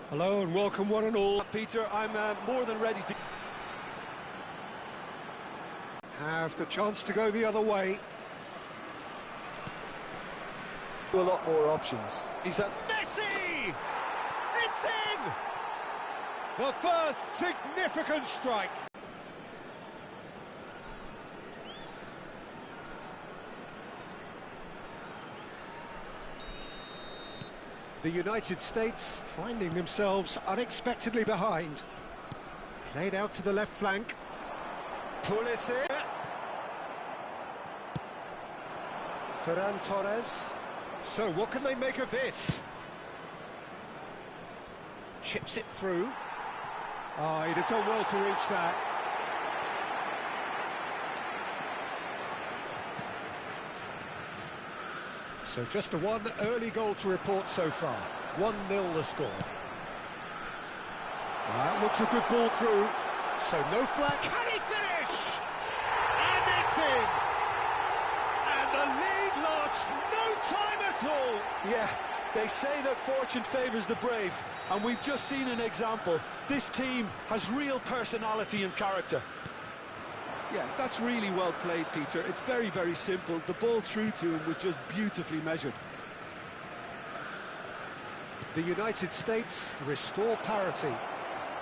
Hello and welcome one and all. Peter, I'm more than ready to Have the chance to go the other way. a lot more options. He's at Messi! It's in! The first significant strike. The United States finding themselves unexpectedly behind. Played out to the left flank. Pulisic. Ferran Torres. So what can they make of this? Chips it through. Oh, he'd have done well to reach that. So just the one early goal to report so far. 1-0 the score. That looks a good ball through. So no flag. Can he finish? And it's in! And the lead lost no time at all. Yeah, they say that fortune favours the brave, and we've just seen an example. This team has real personality and character. Yeah, that's really well played, Peter. It's very, very simple. The ball through to him was just beautifully measured. The United States restore parity.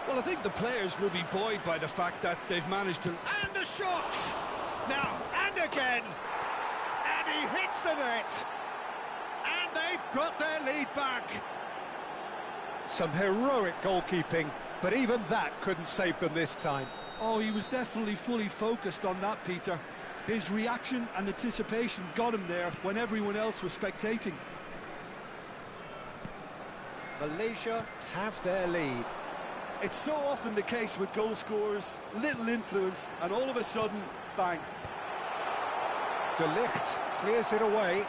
Well, I think the players will be buoyed by the fact that they've managed to... And the shot! Now, and again! And he hits the net! And they've got their lead back! Some heroic goalkeeping, but even that couldn't save them this time. Oh, he was definitely fully focused on that, Peter. His reaction and anticipation got him there when everyone else was spectating. Malaysia have their lead. It's so often the case with goal scorers, little influence, and all of a sudden, bang. De Ligt clears it away.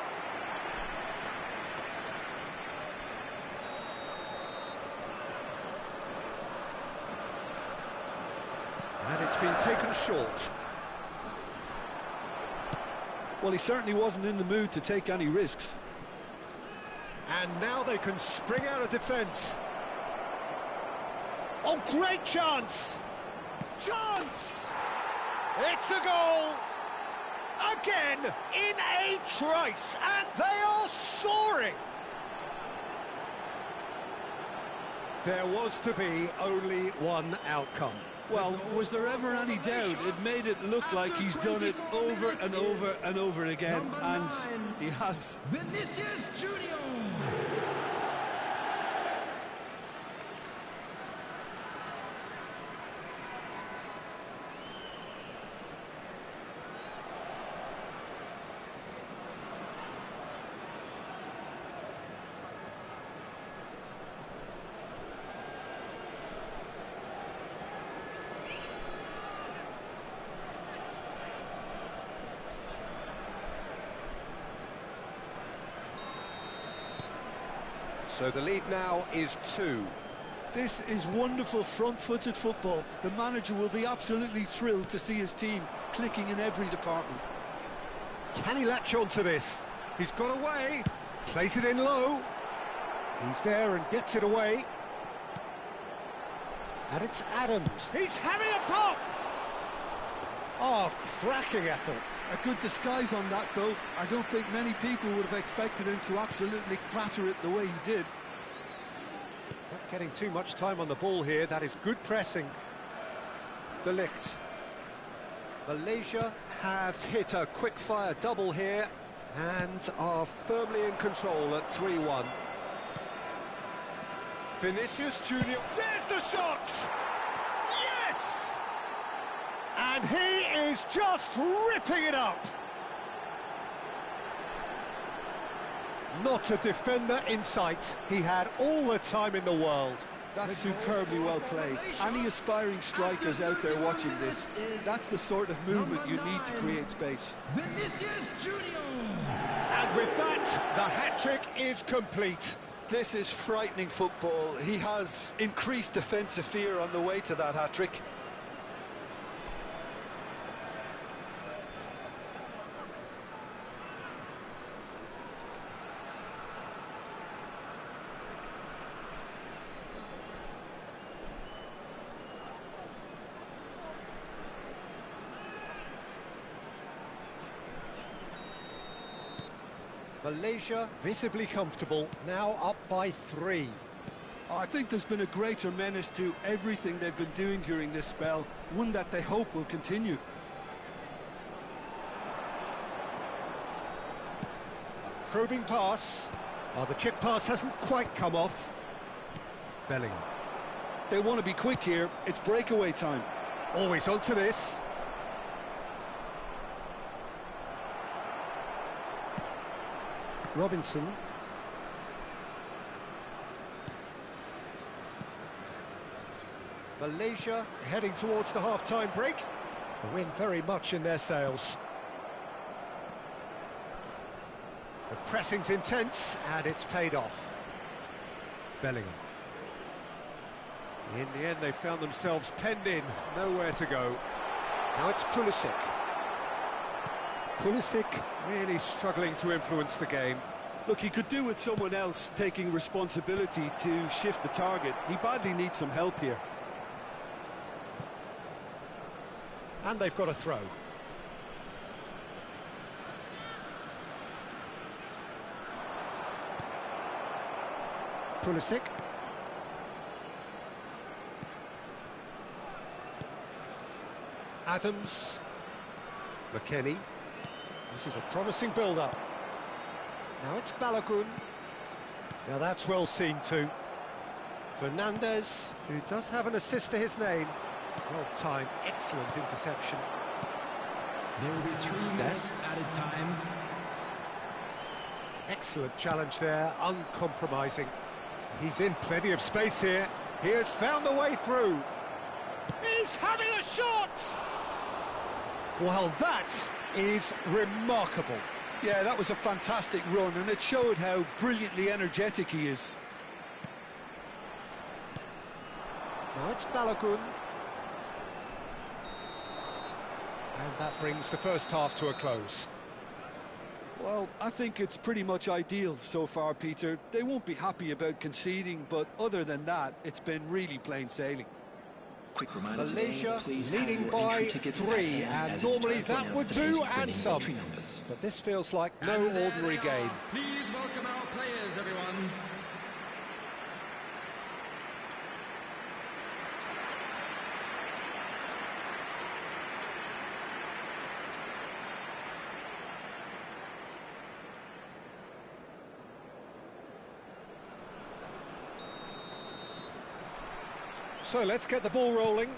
And it's been taken short. Well, he certainly wasn't in the mood to take any risks. And now they can spring out of defence. Oh, great chance! Chance! It's a goal! Again, in a trice, and they are soaring! There was to be only one outcome. Well, was there ever any doubt? It made it look like he's done it over and over and over again, and he has. Vinicius Junior. So the lead now is 2. This is wonderful front-footed football. The manager will be absolutely thrilled to see his team clicking in every department. Can he latch on to this? He's got away, plays it in low. He's there and gets it away. And it's Adams. He's having a pop! Oh, cracking effort. A good disguise on that, though. I don't think many people would have expected him to absolutely clatter it the way he did. Not getting too much time on the ball here. That is good pressing. De Ligt. Malaysia have hit a quick-fire double here and are firmly in control at 3-1. Vinicius Junior. There's the shot! Yes! And he is just ripping it up. Not a defender in sight. He had all the time in the world. That's superbly well played. Any aspiring strikers out there watching this, that's the sort of movement you need to create space. Vinicius Junior. And with that, the hat-trick is complete. This is frightening football. He has increased defensive fear on the way to that hat-trick. Malaysia visibly comfortable, now up by 3. I think there's been a greater menace to everything they've been doing during this spell, one that they hope will continue. Probing pass. The chip pass hasn't quite come off. Bellingham. They want to be quick here, it's breakaway time. Always onto this. Robinson. Malaysia heading towards the half-time break. The wind very much in their sails. The pressing's intense, and it's paid off. Bellingham. In the end, they found themselves penned in, nowhere to go. Now it's Pulisic. Pulisic really struggling to influence the game. Look, he could do with someone else taking responsibility to shift the target. He badly needs some help here. And they've got a throw. Pulisic. Adams. McKennie. This is a promising build-up. Now it's Balogun. Now that's well seen too. Fernandez, who does have an assist to his name. Well timed, excellent interception. There will be 3 minutes added time. Excellent challenge there, uncompromising. He's in plenty of space here. He has found the way through. He's having a shot! Well, that is remarkable. Yeah, that was a fantastic run, and it showed how brilliantly energetic he is. Now it's Balogun. And that brings the first half to a close. Well, I think it's pretty much ideal so far, Peter. They won't be happy about conceding, but other than that, it's been really plain sailing. Quick reminder Malaysia today, leading by 3, and normally that would do, and some. But this feels like no ordinary game. Please welcome our players, everyone. So let's get the ball rolling.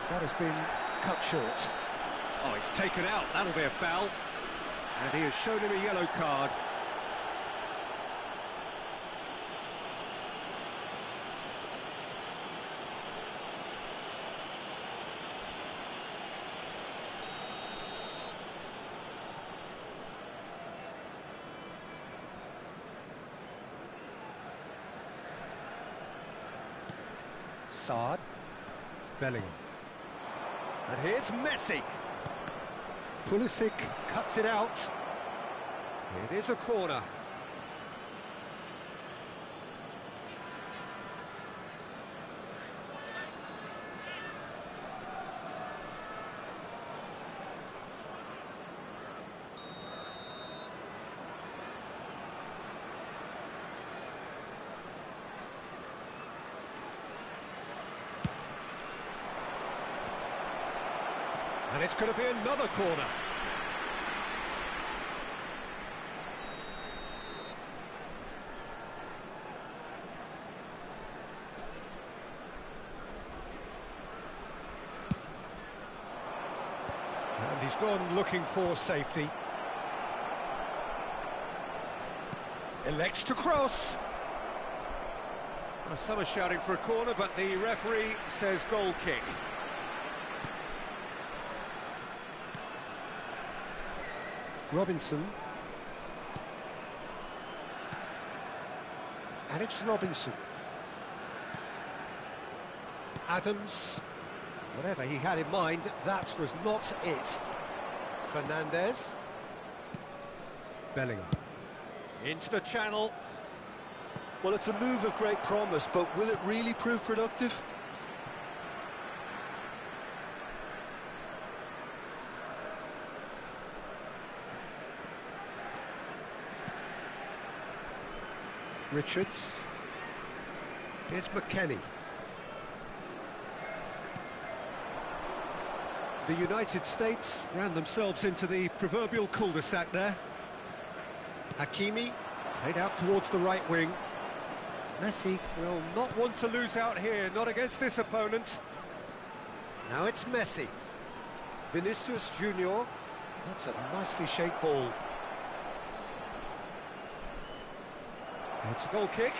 That has been cut short. Oh, it's taken out. That'll be a foul. And he has shown him a yellow card. Saad. Bellingham. And here's Messi. Pulisic cuts it out. It is a corner. And it's going to be another corner. And he's gone looking for safety. Elects to cross. Well, some are shouting for a corner, but the referee says goal kick. Robinson. And it's Robinson. Adams. Whatever he had in mind, that was not it. Fernandez. Bellingham. Into the channel. Well, it's a move of great promise, but will it really prove productive? Richards. Here's McKennie. The United States ran themselves into the proverbial cul-de-sac there. Hakimi played out towards the right wing. Messi will not want to lose out here, not against this opponent. Now it's Messi. Vinicius Junior. That's a nicely shaped ball. It's a goal kick.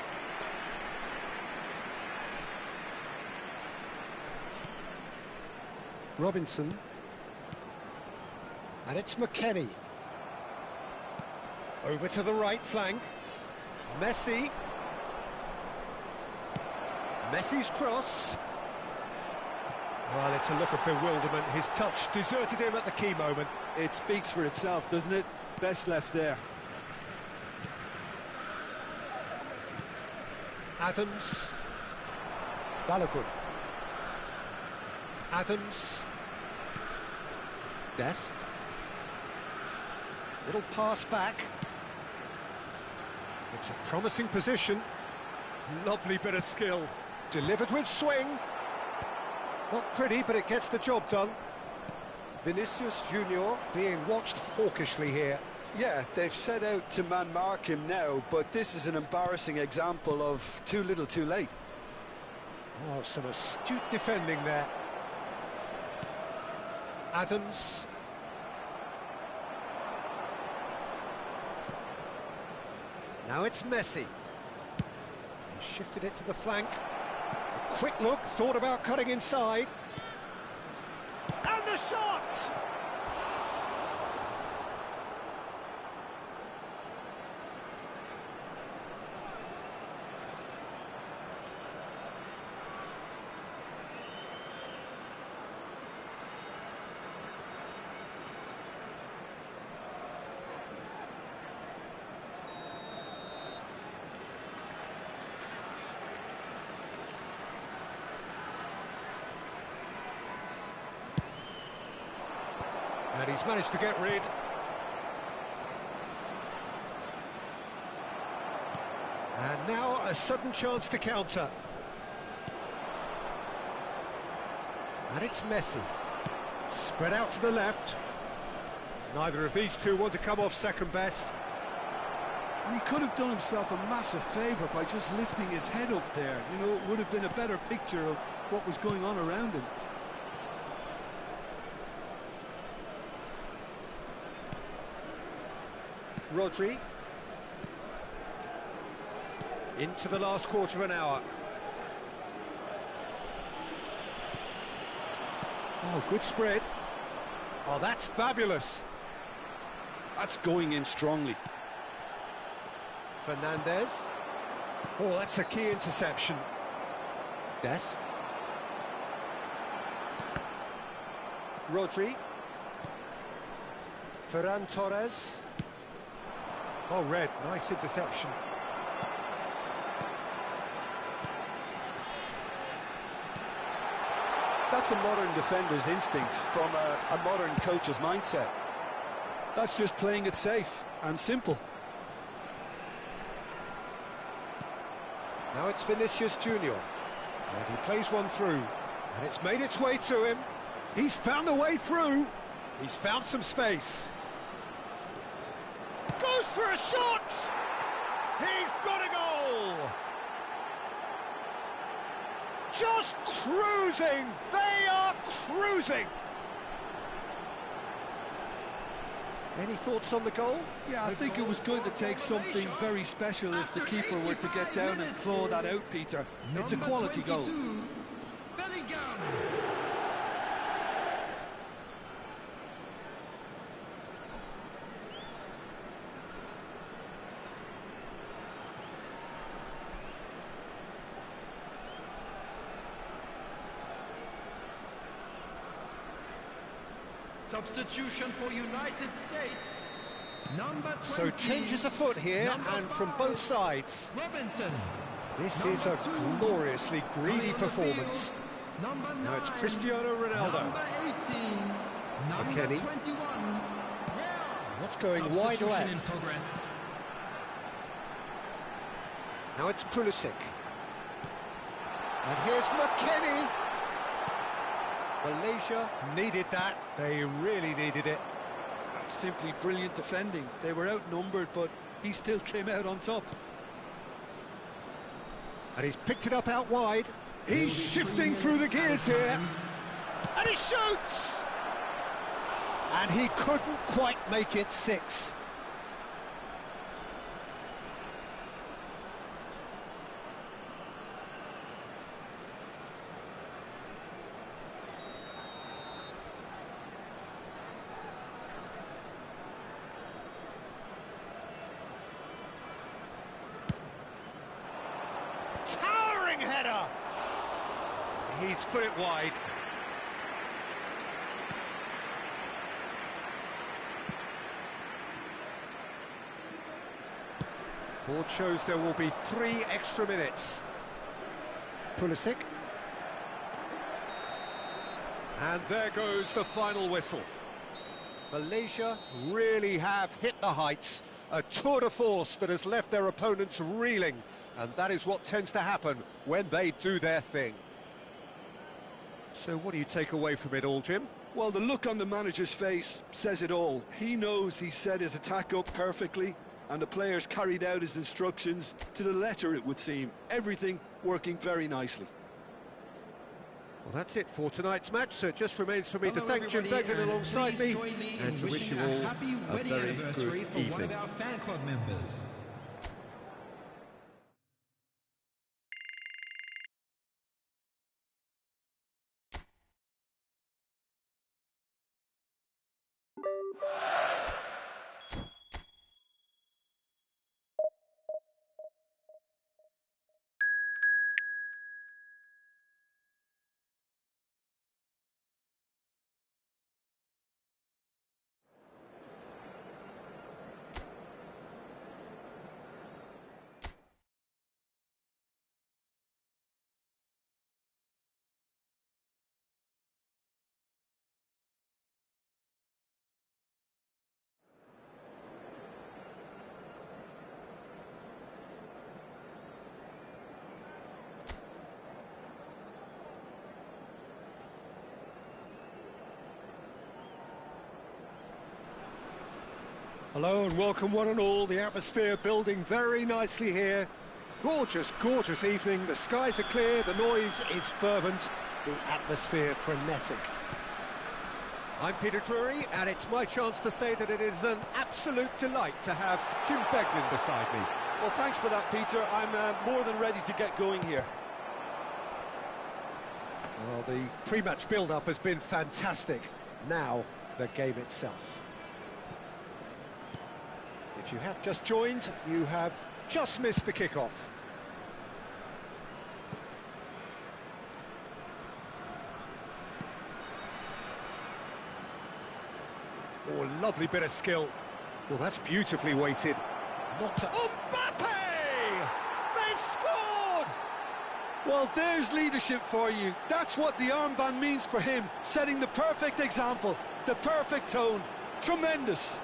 Robinson. And it's McKennie. Over to the right flank. Messi. Messi's cross. Well, it's a look of bewilderment. His touch deserted him at the key moment. It speaks for itself, doesn't it? Best left there. Adams. Balogun. Adams. Dest. Little pass back. It's a promising position. Lovely bit of skill. Delivered with swing. Not pretty, but it gets the job done. Vinicius Junior being watched hawkishly here. Yeah, they've set out to man-mark him now, but this is an embarrassing example of too little too late. Oh, some astute defending there. Adams. Now it's Messi. He shifted it to the flank. A quick look, thought about cutting inside. And the shot! And he's managed to get rid. And now a sudden chance to counter. And it's Messi. Spread out to the left. Neither of these two want to come off second best. And he could have done himself a massive favour by just lifting his head up there. You know, it would have been a better picture of what was going on around him. Rodri. Into the last quarter of an hour. Oh, good spread. Oh, that's fabulous. That's going in strongly. Fernandez. Oh, that's a key interception. Dest. Rodri. Ferran Torres. Oh, red, nice interception. That's a modern defender's instinct from a modern coach's mindset. That's just playing it safe and simple. Now it's Vinicius Junior. And he plays one through. And it's made its way to him. He's found a way through. He's found some space. Goes for a shot! He's got a goal! Just cruising! They are cruising! Any thoughts on the goal? Yeah, I think it was going to take something very special if the keeper were to get down and claw that out, Peter. It's a quality goal. Substitution for United States. Number 20. So changes afoot here, and from both sides. Robinson. This is a gloriously greedy performance. Now it's Cristiano Ronaldo. Number 18. Number McKennie. 21. That's going wide left. In progress. Now it's Pulisic. And here's McKennie. Malaysia needed that. They really needed it. That's simply brilliant defending. They were outnumbered, but he still came out on top. And he's picked it up out wide. He's shifting through the gears here. And he shoots! And he couldn't quite make it 6. Towering header! He's put it wide. Board shows there will be 3 extra minutes. Pulisic. And there goes the final whistle. Malaysia really have hit the heights. A tour de force that has left their opponents reeling. And that is what tends to happen when they do their thing. So what do you take away from it all, Jim? Well, the look on the manager's face says it all. He knows he set his attack up perfectly, and the players carried out his instructions to the letter, it would seem. Everything working very nicely. Well, that's it for tonight's match, so it just remains for me to thank Jim Beglin alongside me and to wish you all a very good evening. One of our fan club members. Hello and welcome one and all. The atmosphere building very nicely here. Gorgeous, gorgeous evening. The skies are clear, the noise is fervent, the atmosphere frenetic. I'm Peter Drury, and it's my chance to say that it is an absolute delight to have Jim Beglin beside me. Well, thanks for that, Peter. I'm more than ready to get going here. Well, the pre-match build-up has been fantastic. Now, the game itself. If you have just joined, you have just missed the kickoff. Oh, lovely bit of skill. Well, that's beautifully weighted. Not to... Mbappe! They've scored! Well, there's leadership for you. That's what the armband means for him, setting the perfect example, the perfect tone. Tremendous.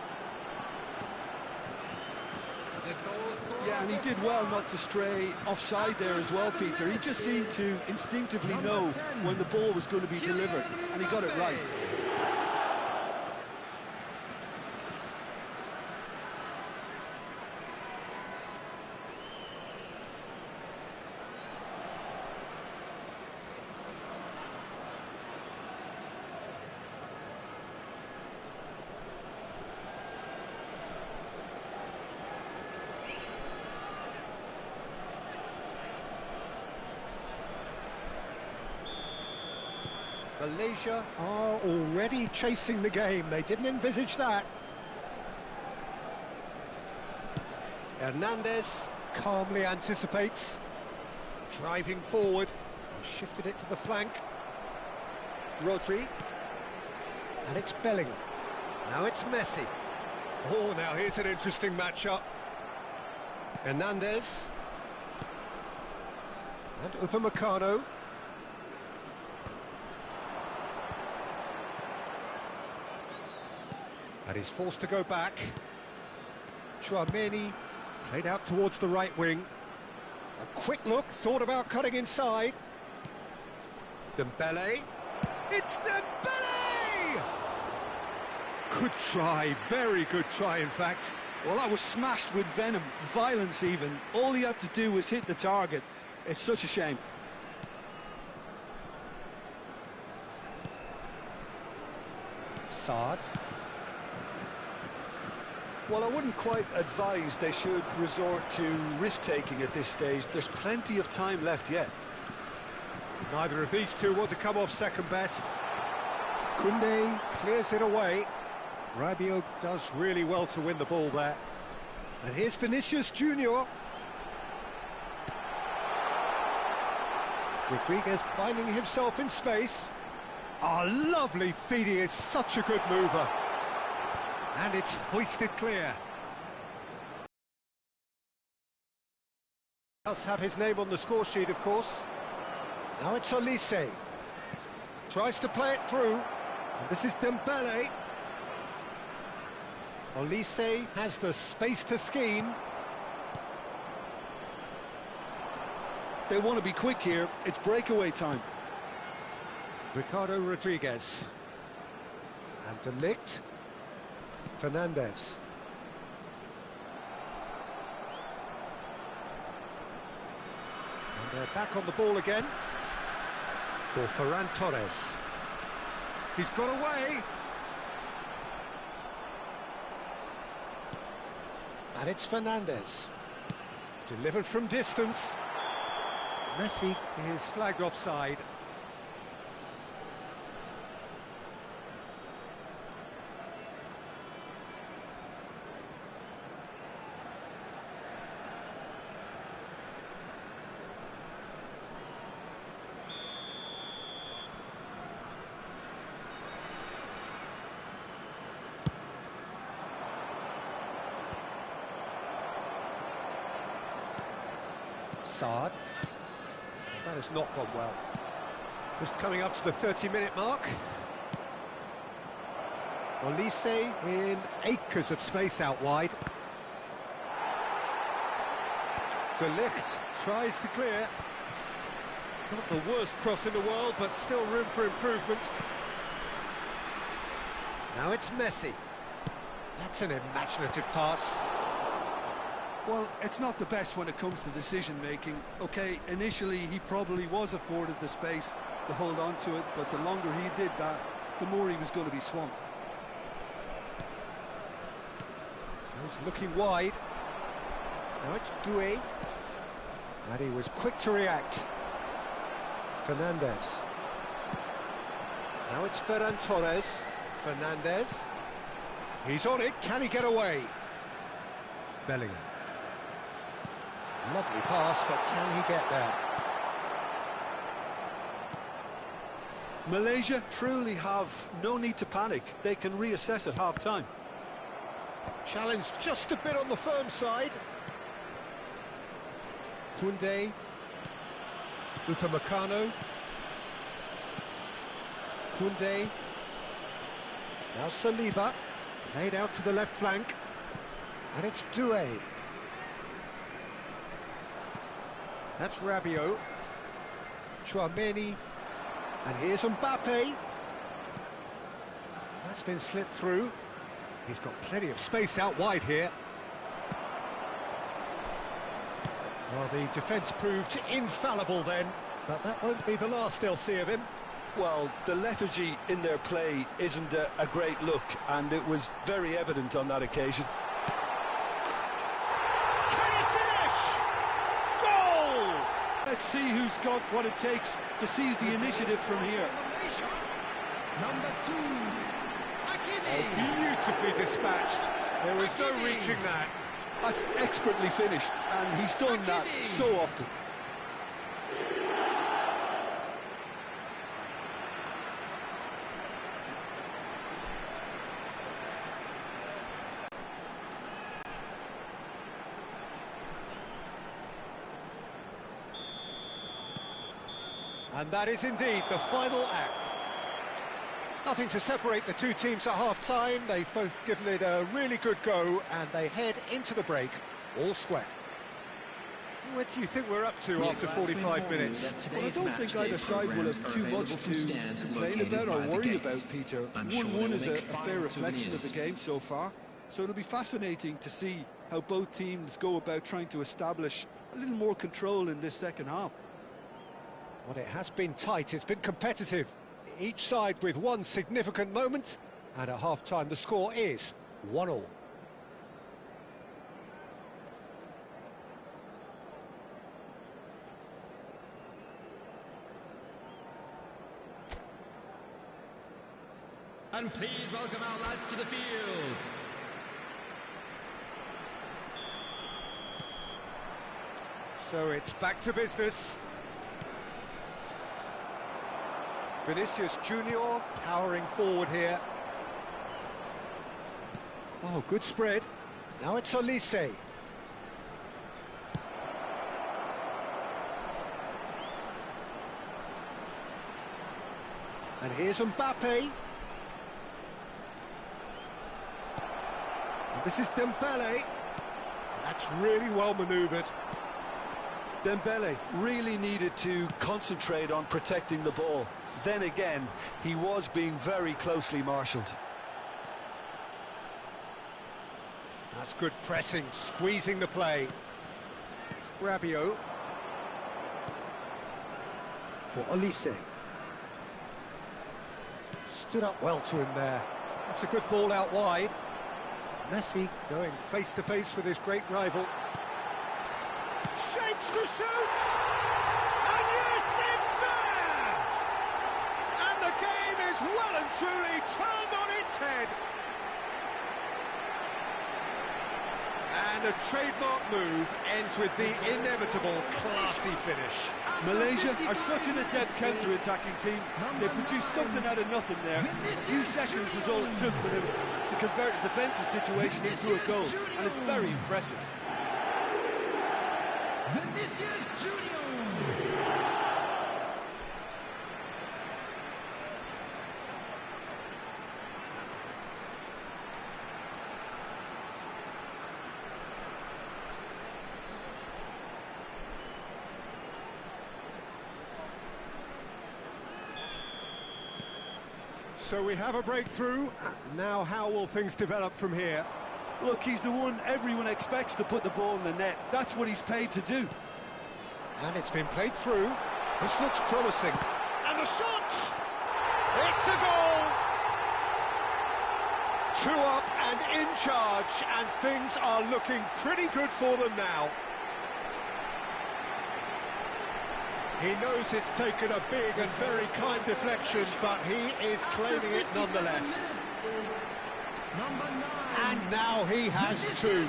Yeah, and he did well not to stray offside there as well, Peter. He just seemed to instinctively know when the ball was going to be delivered, and he got it right. Malaysia are already chasing the game. They didn't envisage that. Hernandez calmly anticipates. Driving forward. He shifted it to the flank. Rodri. And it's Bellingham. Now it's Messi. Oh, now here's an interesting matchup. Hernandez. And 𝒂𝒚𝒂𝒏. And he's forced to go back. Tchouaméni played out towards the right wing. A quick look, thought about cutting inside. Dembele. It's Dembele! Good try, very good try, in fact. Well, that was smashed with venom, violence even. All he had to do was hit the target. It's such a shame. Saad. Well, I wouldn't quite advise they should resort to risk-taking at this stage. There's plenty of time left yet. Neither of these two want to come off second best. Koundé clears it away. Rabiot does really well to win the ball there. And here's Vinicius Junior. Rodriguez finding himself in space. Oh, lovely feed, he is such a good mover. And it's hoisted clear. Does have his name on the score sheet, of course. Now it's Olise. Tries to play it through. And this is Dembele. Olise has the space to scheme. They want to be quick here. It's breakaway time. Ricardo Rodriguez. And De Ligt. Fernandez. And they're back on the ball again. For Ferran Torres. He's got away. And it's Fernandez. Delivered from distance. Messi is flagged offside. Saad. That has not gone well. Just coming up to the 30-minute mark. Olise in acres of space out wide. De Ligt tries to clear. Not the worst cross in the world, but still room for improvement. Now it's Messi. That's an imaginative pass. Well, it's not the best when it comes to decision-making. OK, initially he probably was afforded the space to hold on to it, but the longer he did that, the more he was going to be swamped. He's looking wide. Now it's Doué. And he was quick to react. Fernandez. Now it's Ferran Torres. Fernandez. He's on it. Can he get away? Bellingham. Lovely pass, but can he get there? Malaysia truly have no need to panic. They can reassess at half-time. Challenge just a bit on the firm side. Koundé. 𝒂𝒚𝒂𝒏. Koundé. Now Saliba. Played out to the left flank. And it's Doué. That's Rabiot. Tchouaméni. And here's Mbappe. That's been slipped through. He's got plenty of space out wide here. Well, the defence proved infallible then, but that won't be the last they'll see of him. Well, the lethargy in their play isn't a great look, and it was very evident on that occasion. Let's see who's got what it takes to seize the initiative from here. Number 2. Oh, beautifully dispatched. There is no reaching that. That's expertly finished, and he's done that so often. And that is indeed the final act. Nothing to separate the two teams at half-time. They've both given it a really good go, and they head into the break all square. What do you think we're up to after 45 minutes? Well, I don't think either side will have too much to complain about or worry about, Peter. 1-1 is a fair reflection of the game so far. So it'll be fascinating to see how both teams go about trying to establish a little more control in this second half. Well, it has been tight, it's been competitive. Each side with one significant moment, and at half-time the score is 1-1. And please welcome our lads to the field. So it's back to business. Vinicius Junior powering forward here. Oh, good spread. Now it's Olise. And here's Mbappe. This is Dembele. That's really well manoeuvred. Dembele really needed to concentrate on protecting the ball. Then again, he was being very closely marshalled. That's good pressing, squeezing the play. Rabiot. For Olise. Stood up well to him there. That's a good ball out wide. Messi going face-to-face with his great rival. Shapes to shoot! And yes, it's there! And the game is well and truly turned on its head. And a trademark move ends with the inevitable classy finish. Malaysia are such an adept counter-attacking team. They produced something out of nothing there. A few seconds was all it took for them to convert a defensive situation into a goal, and it's very impressive. So we have a breakthrough. Now how will things develop from here? Look, he's the one everyone expects to put the ball in the net. That's what he's paid to do. And it's been played through. This looks promising. And the shot! It's a goal! 2 up and in charge, and things are looking pretty good for them now. He knows it's taken a big and very kind deflection, but he is claiming it nonetheless. And now he has 2.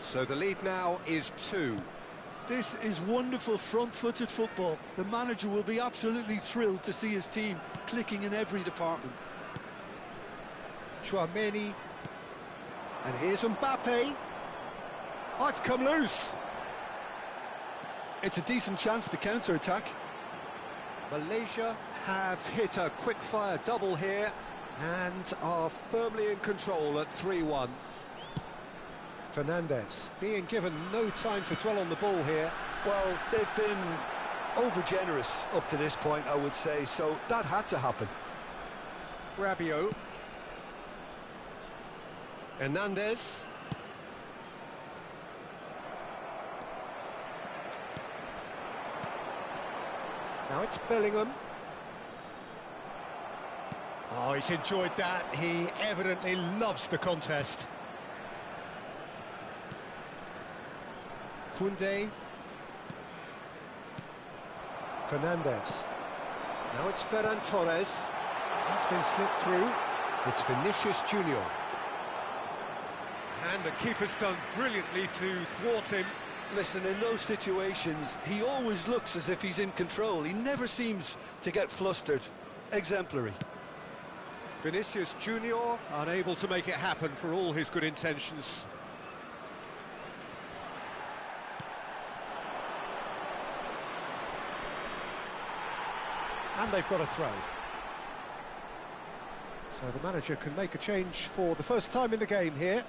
So the lead now is 2. This is wonderful front-footed football. The manager will be absolutely thrilled to see his team clicking in every department. Tchouameni. And here's Mbappe. Oh, it's come loose. It's a decent chance to counter-attack. Malaysia have hit a quick-fire double here and are firmly in control at 3-1. Fernandez being given no time to dwell on the ball here. Well, they've been over-generous up to this point, I would say, so that had to happen. Rabiot. Hernandez. Now it's Bellingham. Oh, he's enjoyed that. He evidently loves the contest. Koundé. Fernandez. Now it's Ferran Torres. That's been slipped through. It's Vinicius Junior. And the keeper's done brilliantly to thwart him. Listen, in those situations, he always looks as if he's in control. He never seems to get flustered. Exemplary. Vinicius Junior unable to make it happen for all his good intentions. And they've got a throw. So the manager can make a change for the first time in the game here.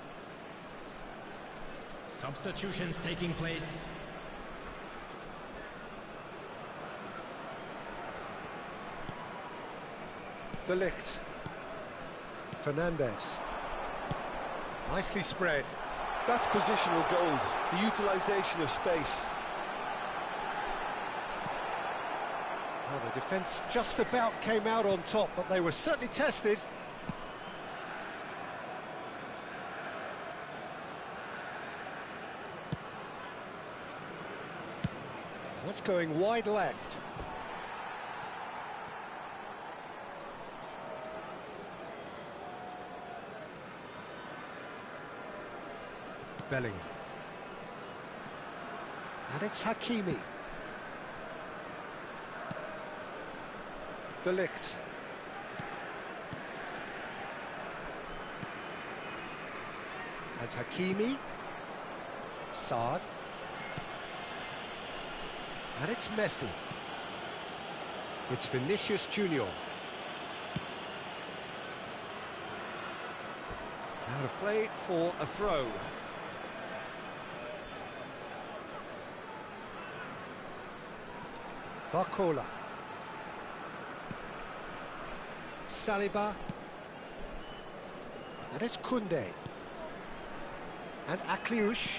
Substitutions taking place. De Ligt. Fernandez. Nicely spread. That's positional gold, the utilisation of space. Well, the defence just about came out on top, but they were certainly tested. That's going wide left. Bellingham. And it's Hakimi. De Ligt. And Hakimi. Saad. And it's Messi. It's Vinicius Junior. Out of play for a throw. Barcola. Saliba. And it's Koundé. And Akliouche.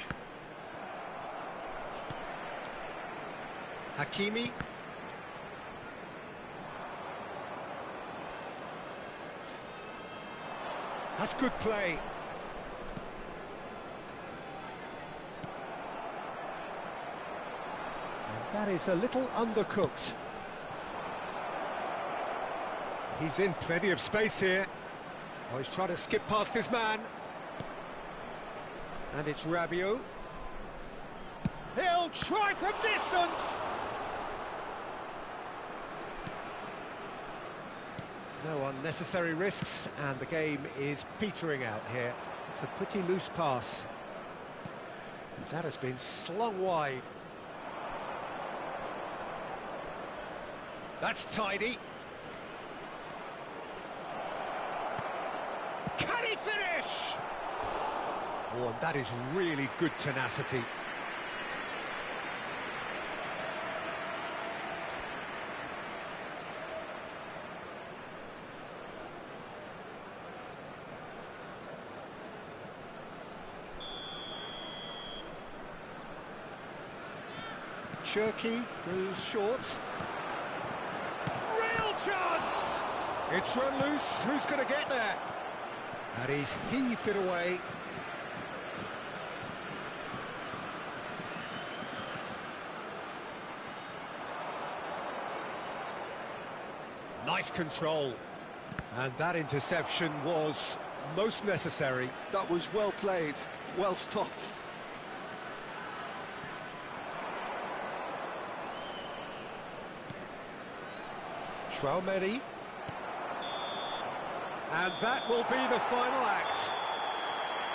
Hakimi. That's good play. And that is a little undercooked. He's in plenty of space here. Oh, he's trying to skip past his man. And it's Rabiot. He'll try from distance! No unnecessary risks, and the game is petering out here. It's a pretty loose pass. That has been slung wide. That's tidy. Can he finish? Oh, and that is really good tenacity. 𝒂𝒂𝒏 goes short. Real chance! It's run loose. Who's going to get there? And he's heaved it away. Nice control. And that interception was most necessary. That was well played, well stopped. Traoré. And that will be the final act.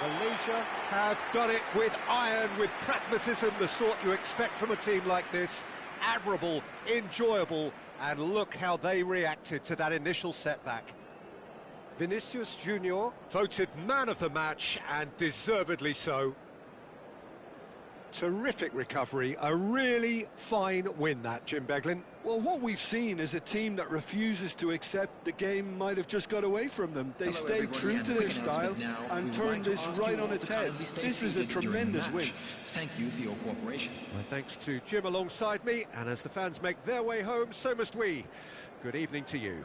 Malaysia have done it with iron, with pragmatism, the sort you expect from a team like this. Admirable, enjoyable, and look how they reacted to that initial setback. Vinicius Junior voted man of the match, and deservedly so. Terrific recovery, a really fine win that, Jim Beglin. Well, what we've seen is a team that refuses to accept the game might have just got away from them. They stayed true to their style and turned this right on its head. This is a tremendous win. Thank you for your cooperation. My thanks to Jim alongside me, and as the fans make their way home, so must we. Good evening to you.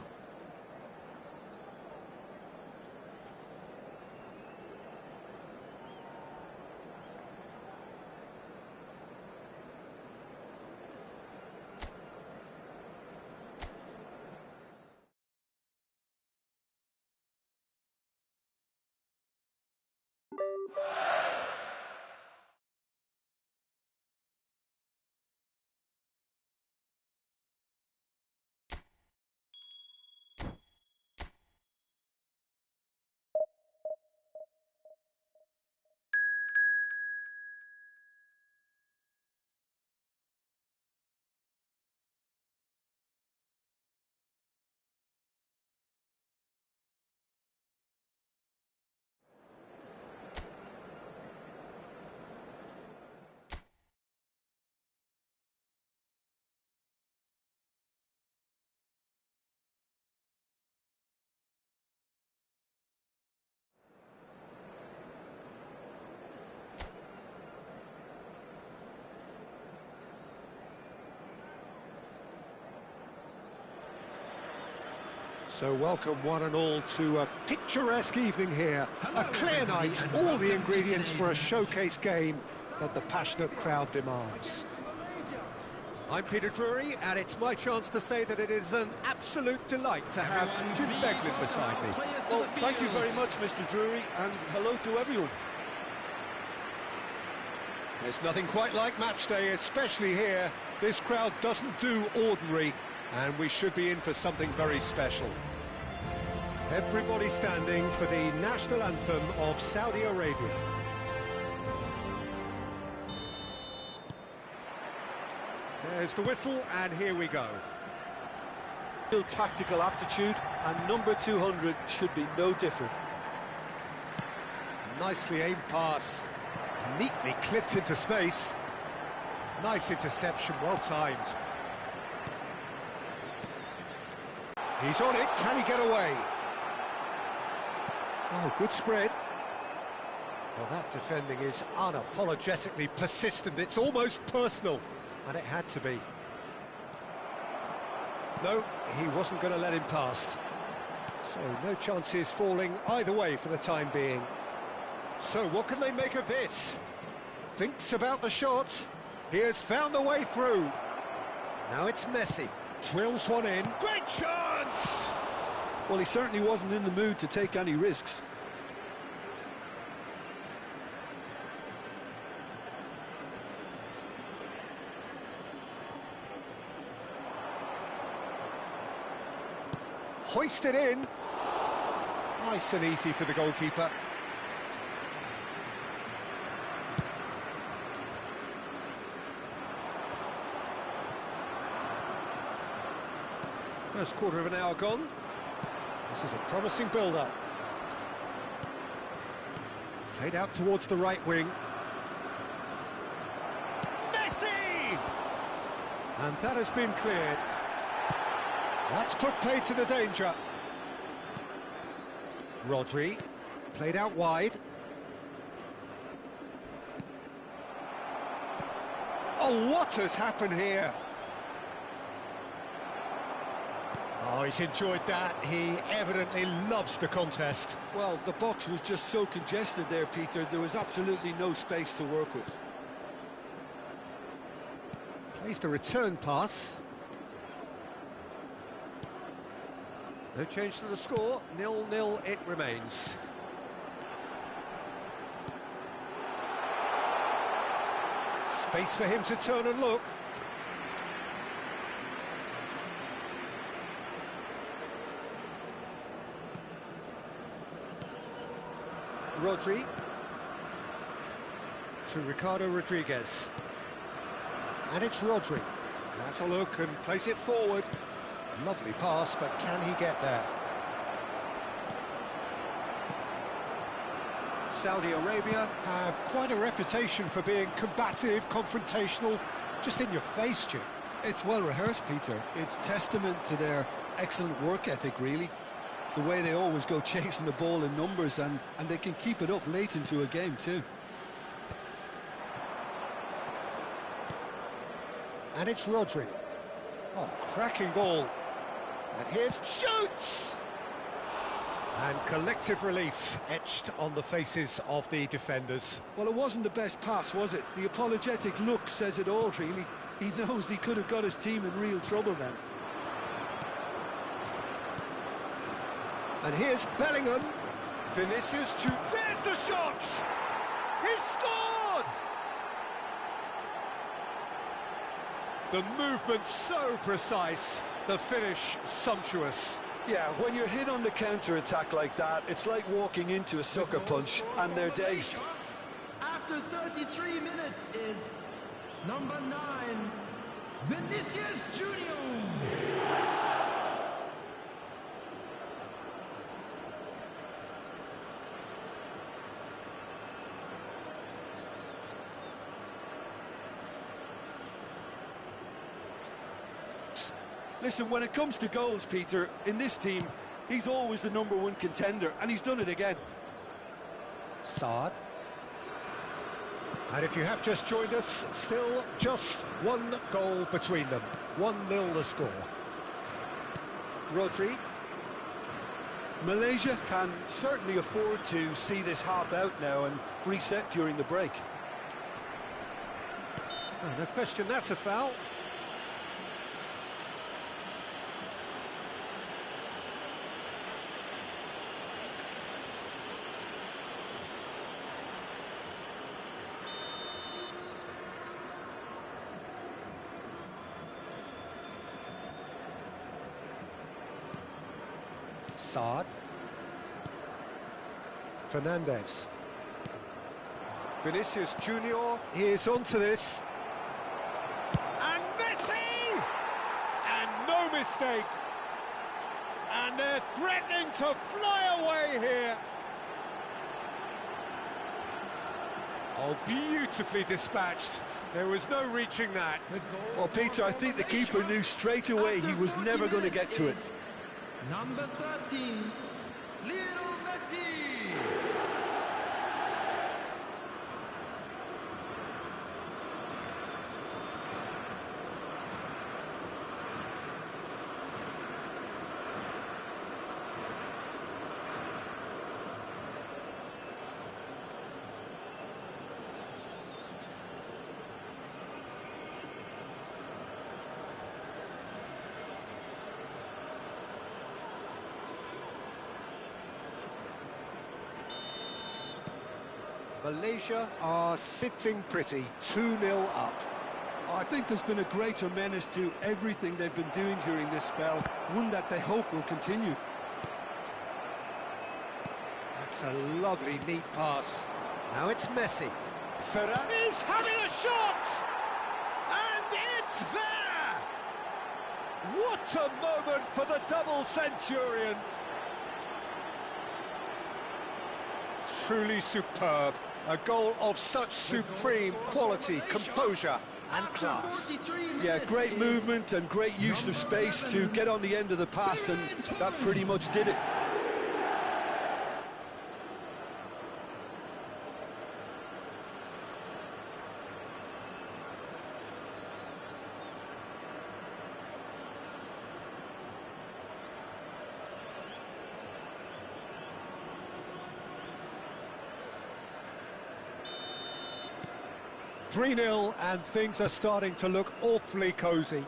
So welcome one and all to a picturesque evening here. A clear night, all the ingredients for a showcase game that the passionate crowd demands. I'm Peter Drury, and it's my chance to say that it is an absolute delight to have Jim Beglin beside me. Well, thank you very much, Mr. Drury, and hello to everyone. There's nothing quite like match day, especially here. This crowd doesn't do ordinary, and we should be in for something very special. Everybody standing for the national anthem of Saudi Arabia. There's the whistle, and here we go. Real tactical aptitude, and number 200 should be no different. Nicely aimed pass, neatly clipped into space. Nice interception, well timed. He's on it, can he get away? Oh, good spread. Well, that defending is unapologetically persistent, it's almost personal. And it had to be. No, he wasn't going to let him past. So no chances falling either way for the time being. So what can they make of this? Thinks about the shot. He has found the way through. Now it's Messi. Drills one in. Great chance! Well, he certainly wasn't in the mood to take any risks. Hoisted in. Nice and easy for the goalkeeper. First quarter of an hour gone. This is a promising build-up. Played out towards the right wing. Messi! And that has been cleared. That's put paid to the danger. Rodri, played out wide. Oh, what has happened here? Oh, he's enjoyed that. He evidently loves the contest. Well, the box was just so congested there, Peter. There was absolutely no space to work with. Plays the return pass. No change to the score, 0-0 it remains. Space for him to turn and look. Rodri. To Ricardo Rodriguez. And it's Rodri. That's a look and plays it forward. Lovely pass, but can he get there? Saudi Arabia have quite a reputation for being combative, confrontational, just in your face, Jim. It's well rehearsed, Peter. It's testament to their excellent work ethic, really. The way they always go chasing the ball in numbers, and they can keep it up late into a game too. And it's Rodri. Oh, cracking ball. And here's shoots! And collective relief etched on the faces of the defenders. Well, it wasn't the best pass, was it? The apologetic look says it all, really. He knows he could have got his team in real trouble then. And here's Bellingham. Vinicius to... There's the shot! He scored! The movement so precise, the finish sumptuous. Yeah, when you're hit on the counter-attack like that, it's like walking into a sucker punch, and they're dazed. After 33 minutes is number 9, Vinicius Junior. Listen, when it comes to goals, Peter, in this team, he's always the #1 contender, and he's done it again. Saad. And if you have just joined us, still just one goal between them. 1-0 the score. Rodri. Malaysia can certainly afford to see this half out now and reset during the break. Oh, no question, that's a foul. Saad. Fernandez. Vinicius Junior. He's onto this. And Messi! And no mistake. And they're threatening to fly away here. Oh, beautifully dispatched. There was no reaching that. Well, Peter, I think the keeper knew straight away he was never going to get to it. Number 13, Lionel Messi. Malaysia are sitting pretty, 2-0 up. I think there's been a greater menace to everything they've been doing during this spell, one that they hope will continue. That's a lovely, neat pass. Now it's Messi. Ferran is having a shot! And it's there! What a moment for the double centurion! Truly superb. A goal of such supreme quality, composure and class. Yeah, great movement and great use of space to get on the end of the pass, and that pretty much did it. Three-0, and things are starting to look awfully cosy.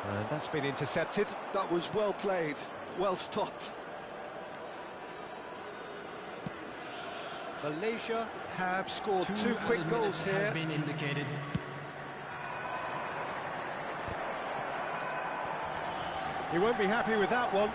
And that's been intercepted. That was well played, well stopped. Malaysia have scored two quick goals here. Been indicated. He won't be happy with that one.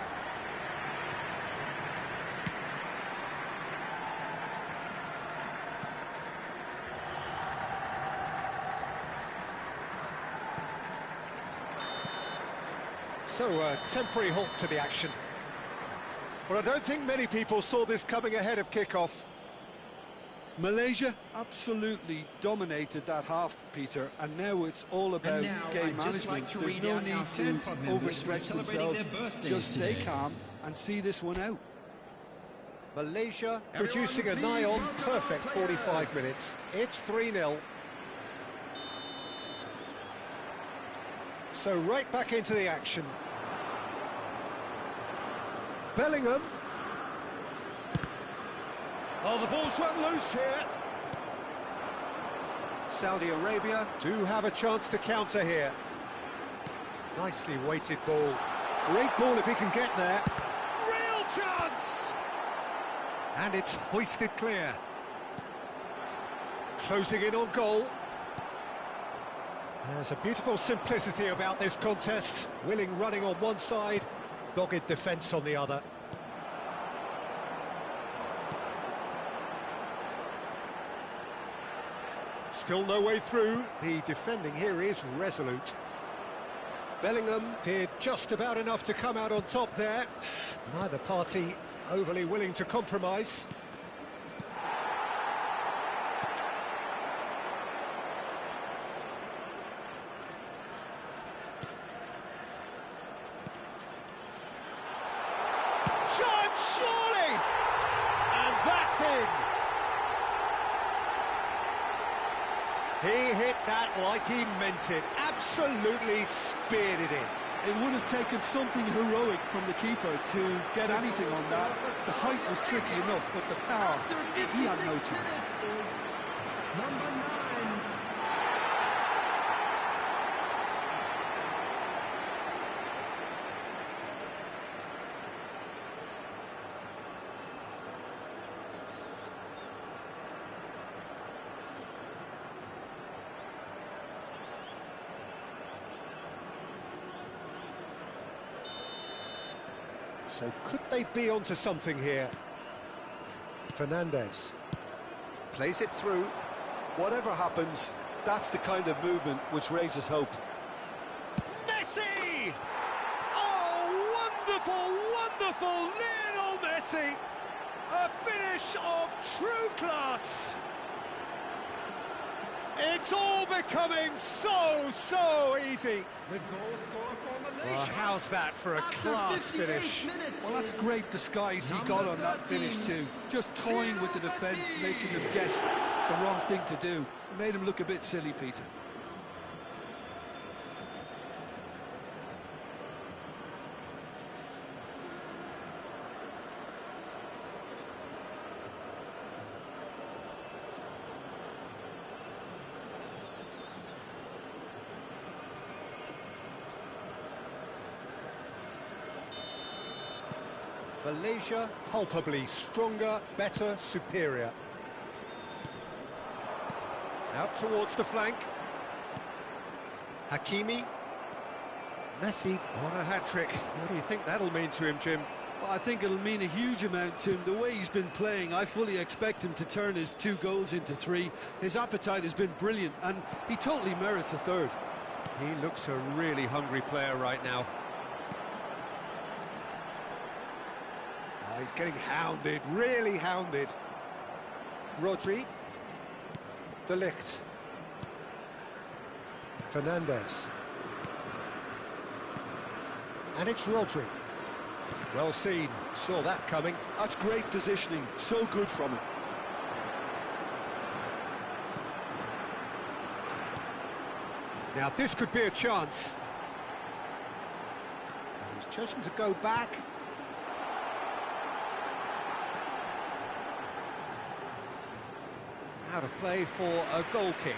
So, a temporary halt to the action. Well, I don't think many people saw this coming ahead of kick-off. Malaysia absolutely dominated that half, Peter, and now it's all about game management. There's no need to overstretch themselves. Just stay calm and see this one out. Malaysia producing a nigh-on perfect 45 minutes. It's 3-0. So right back into the action. Bellingham. Oh, the ball's run loose here. Saudi Arabia do have a chance to counter here. Nicely weighted ball. Great ball if he can get there. Real chance! And it's hoisted clear. Closing in on goal. There's a beautiful simplicity about this contest. Willing running on one side, dogged defence on the other. Still no way through. The defending here is resolute. Bellingham did just about enough to come out on top there. Neither party overly willing to compromise. Surely! And that's in! He hit that like he meant it. Absolutely speared it in. It would have taken something heroic from the keeper to get anything on that. The height was tricky enough, but the power, he had no chance. Number 9. So could they be onto something here? Fernandez plays it through. Whatever happens, that's the kind of movement which raises hope. Messi! Oh, wonderful, wonderful Lionel Messi! A finish of true class! It's all becoming so easy. The goal scorer for Malaysia. Well, how's that for a class finish? Well, that's great disguise he got on that finish too. Just toying with the defence, making them guess the wrong thing to do. It made him look a bit silly, Peter. Malaysia palpably stronger, better, superior. Out towards the flank. Hakimi. Messi on a hat-trick. What do you think that'll mean to him, Jim? Well, I think it'll mean a huge amount to him. The way he's been playing, I fully expect him to turn his 2 goals into 3. His appetite has been brilliant, and he totally merits a third. He looks a really hungry player right now. Oh, he's getting hounded, really hounded. Rodri. De Ligt. Fernandez. And it's Rodri. Well seen, saw that coming. That's great positioning, so good from him. Now this could be a chance. He's chosen to go back. Out of play for a goal kick.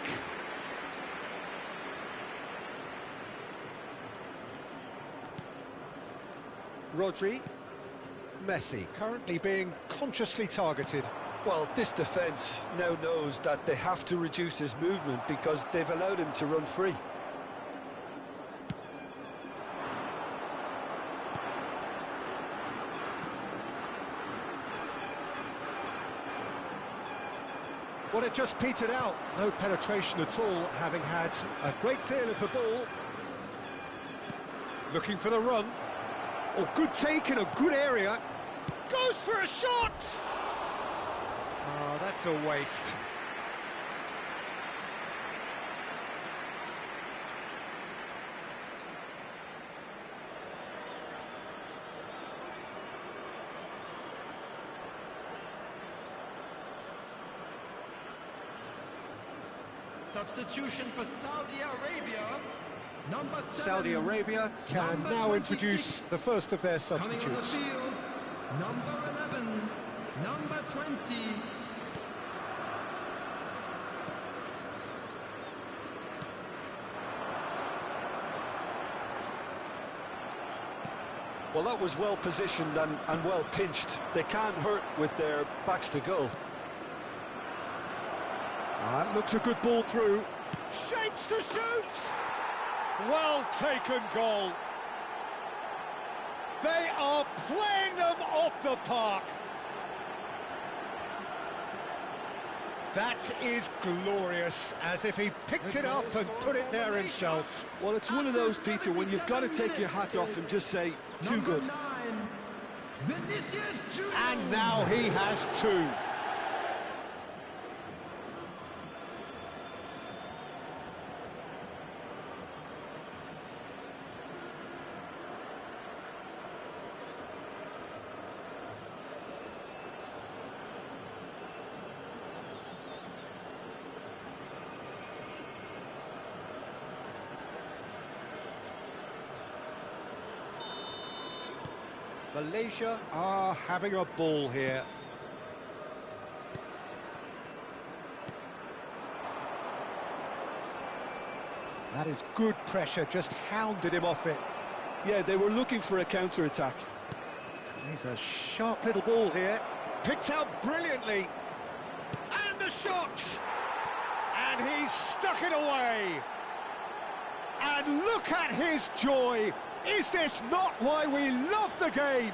Rodri. Messi currently being consciously targeted. Well, this defence now knows that they have to reduce his movement because they've allowed him to run free. Well, it just petered out. No penetration at all, having had a great deal of the ball. Looking for the run. Oh, good take in a good area. Goes for a shot! Oh, that's a waste. Substitution for Saudi Arabia. Number 7. Saudi Arabia can now introduce the first of their Coming on the substitutes. field, number 11, number 20. Well, that was well positioned and well pinched. They can't hurt with their backs to goal. That looks a good ball through. Shapes to shoot! Well taken goal. They are playing them off the park. That is glorious, as if he picked it up and put it there himself. Well, it's one of those, Peter, when you've got to take your hat off and just say, too Number good. 9, Vinicius Junior. And now he has 2. Malaysia are having a ball here. That is good pressure, just hounded him off it. Yeah, they were looking for a counter-attack. He's a sharp little ball here. Picked out brilliantly. And the shot! And he's stuck it away. And look at his joy. Is this not why we love the game?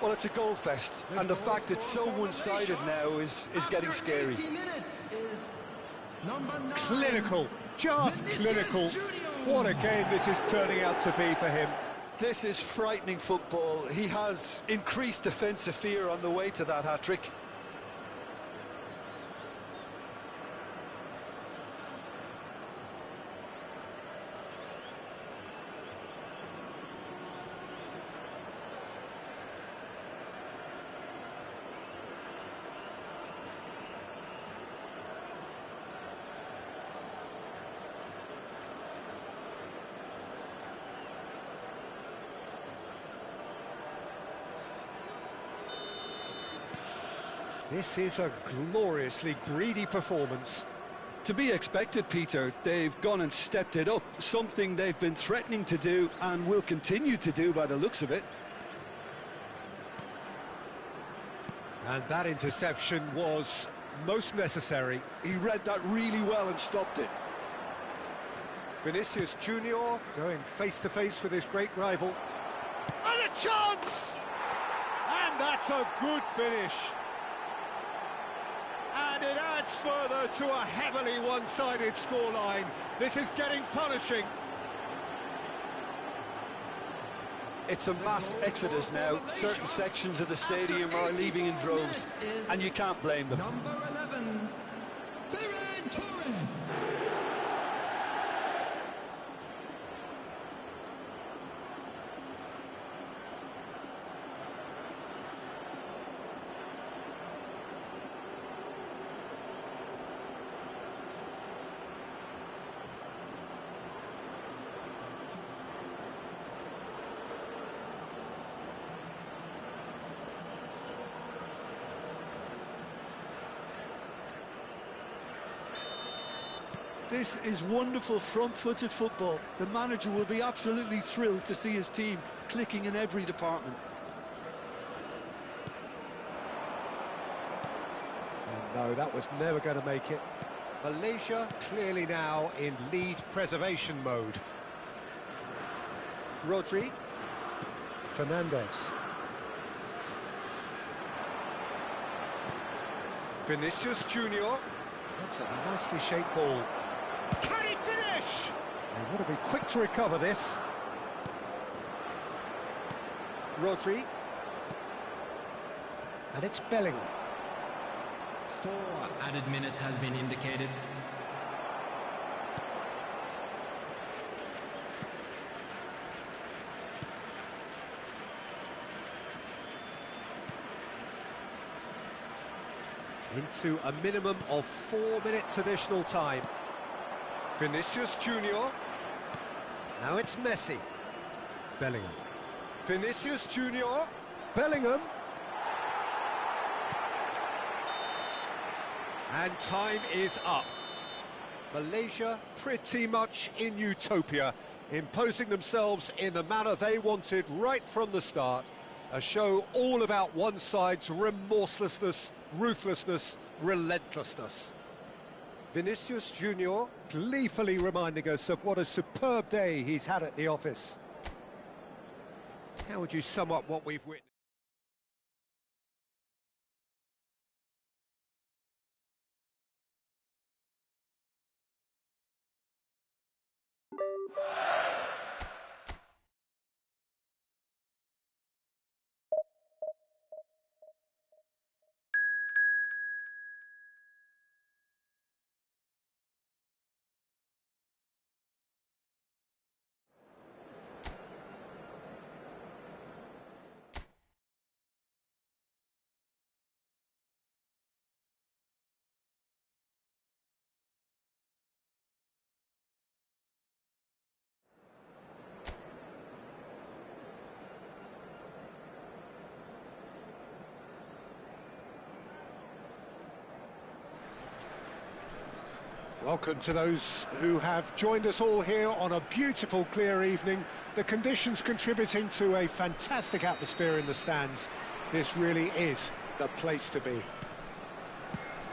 Well, it's a goal fest, and the fact it's so one-sided now is getting scary. Clinical, just clinical. What a game this is turning out to be for him. This is frightening football. He has increased defensive fear on the way to that hat-trick. This is a gloriously greedy performance. To be expected, Peter. They've gone and stepped it up, something they've been threatening to do and will continue to do by the looks of it. And that interception was most necessary. He read that really well and stopped it. Vinicius Junior going face-to-face with his great rival. And a chance! And that's a good finish. And it adds further to a heavily one-sided scoreline. This is getting punishing. It's a mass exodus now. Certain sections of the stadium are leaving in droves, and you can't blame them. Number 11, Ferran Torres. This is wonderful front-footed football. The manager will be absolutely thrilled to see his team clicking in every department. And no, that was never going to make it. Malaysia clearly now in lead preservation mode. Rodri. Fernandez. Vinicius Junior. That's a nicely shaped ball. Can he finish? They want to be quick to recover this. Rodri. And it's Bellingham. 4 added minutes has been indicated. Into a minimum of 4 minutes additional time. Vinicius Junior. Now it's Messi. Bellingham. Vinicius Junior. Bellingham. And time is up. Malaysia pretty much in utopia, imposing themselves in the manner they wanted right from the start. A show all about one side's remorselessness, ruthlessness, relentlessness. Vinicius Junior gleefully reminding us of what a superb day he's had at the office. How would you sum up what we've witnessed? Welcome to those who have joined us all here on a beautiful, clear evening. The conditions contributing to a fantastic atmosphere in the stands. This really is the place to be.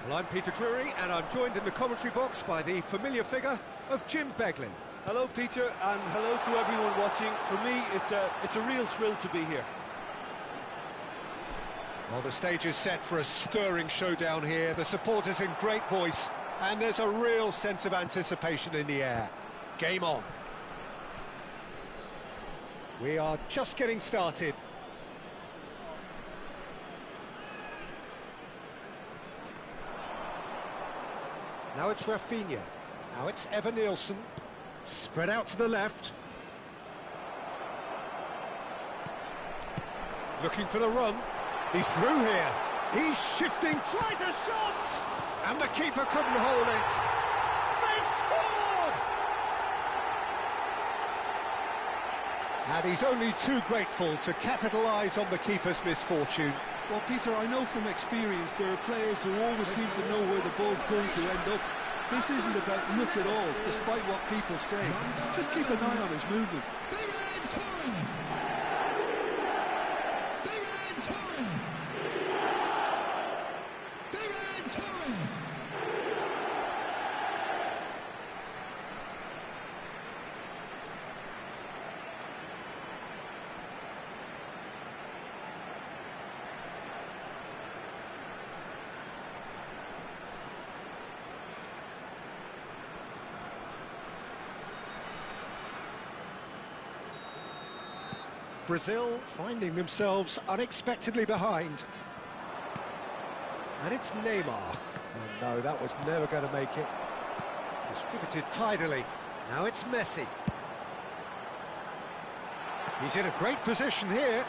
Well, I'm Peter Drury, and I'm joined in the commentary box by the familiar figure of Jim Beglin. Hello, Peter, and hello to everyone watching. For me, it's a real thrill to be here. Well, the stage is set for a stirring showdown here. The supporters in great voice, and there's a real sense of anticipation in the air. Game on. We are just getting started. Now it's Rafinha. Now it's Evan-Nielsen. Spread out to the left. Looking for the run. He's through here. He's shifting, tries a shot! And the keeper couldn't hold it. They've scored! And he's only too grateful to capitalise on the keeper's misfortune. Well, Peter, I know from experience there are players who always seem to know where the ball's going to end up. This isn't about luck at all, despite what people say. Just keep an eye on his movement. Brazil finding themselves unexpectedly behind. And it's Neymar. Oh no, that was never going to make it. Distributed tidily. Now it's Messi. He's in a great position here.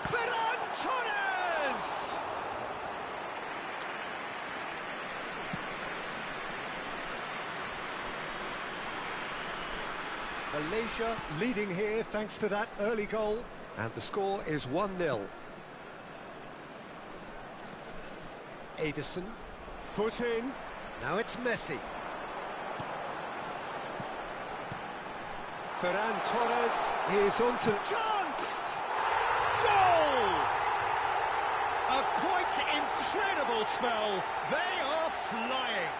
Ferran Torres! Malaysia leading here thanks to that early goal. And the score is 1-0. Ederson, foot in. Now it's Messi. Ferran Torres is on to chance! Goal! A quite incredible spell. They are flying.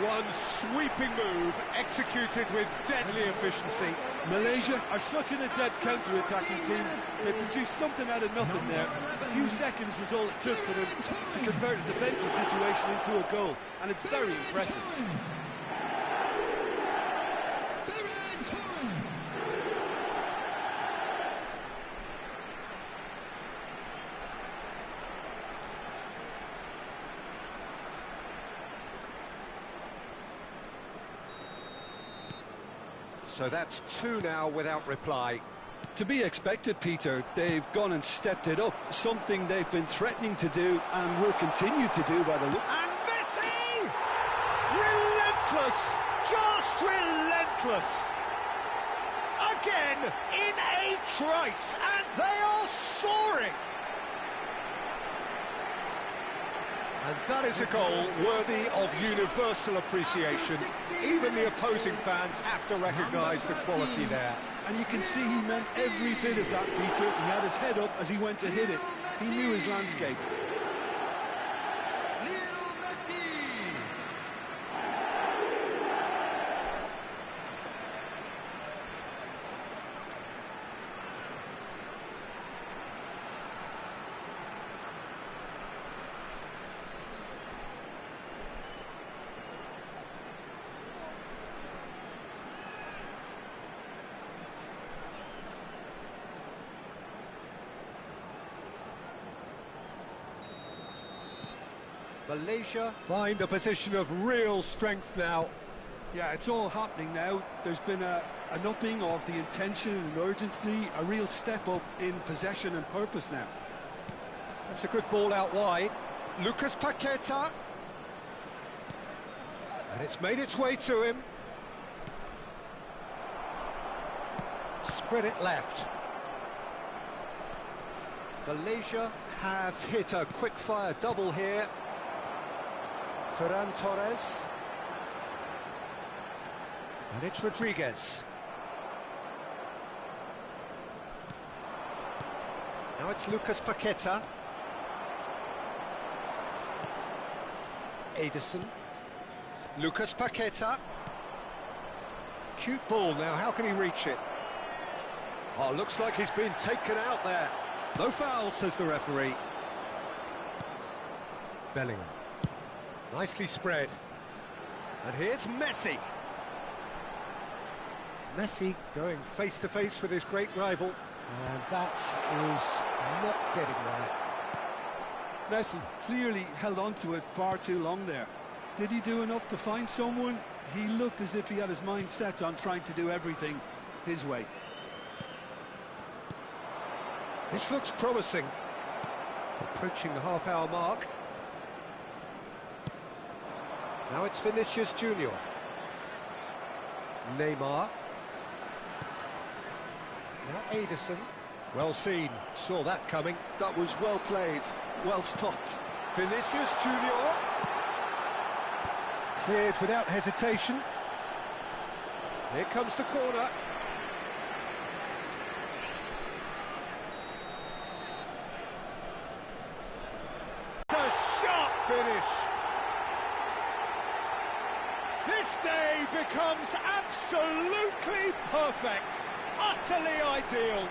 One sweeping move, executed with deadly efficiency. Malaysia are such an adept counter-attacking team. They produced something out of nothing there. A few seconds was all it took for them to convert a defensive situation into a goal, and it's very impressive. So that's two now without reply. To be expected, Peter. They've gone and stepped it up, something they've been threatening to do and will continue to do by the look. And Messi! Relentless! Just relentless! Again, in a trice, and they are soaring! And that is a goal worthy of universal appreciation. Even the opposing fans have to recognise the quality there. And you can see he meant every bit of that, Peter. He had his head up as he went to hit it. He knew his landscape. Malaysia find a position of real strength now. Yeah, it's all happening now. There's been an upping of the intention and urgency, a real step up in possession and purpose now. That's a good ball out wide. Lucas Paqueta. And it's made its way to him. Spread it left. Malaysia have hit a quick-fire double here. Ferran Torres. And it's Rodriguez. Now it's 𝑳𝒂𝒚𝒂𝒏. Ederson. 𝑳𝒂𝒚𝒂𝒏. Cute ball now, how can he reach it? Oh, looks like he's been taken out there. No foul, says the referee. Bellingham. Nicely spread. And here's Messi. Messi going face-to-face with his great rival. And that is not getting there. Messi clearly held on to it far too long there. Did he do enough to find someone? He looked as if he had his mind set on trying to do everything his way. This looks promising. Approaching the half-hour mark. Now it's Vinicius Junior. Neymar. Now Ederson. Well seen, saw that coming. That was well played, well stopped. Vinicius Junior. Cleared without hesitation. Here comes the corner. A sharp finish. This day becomes absolutely perfect, utterly ideal.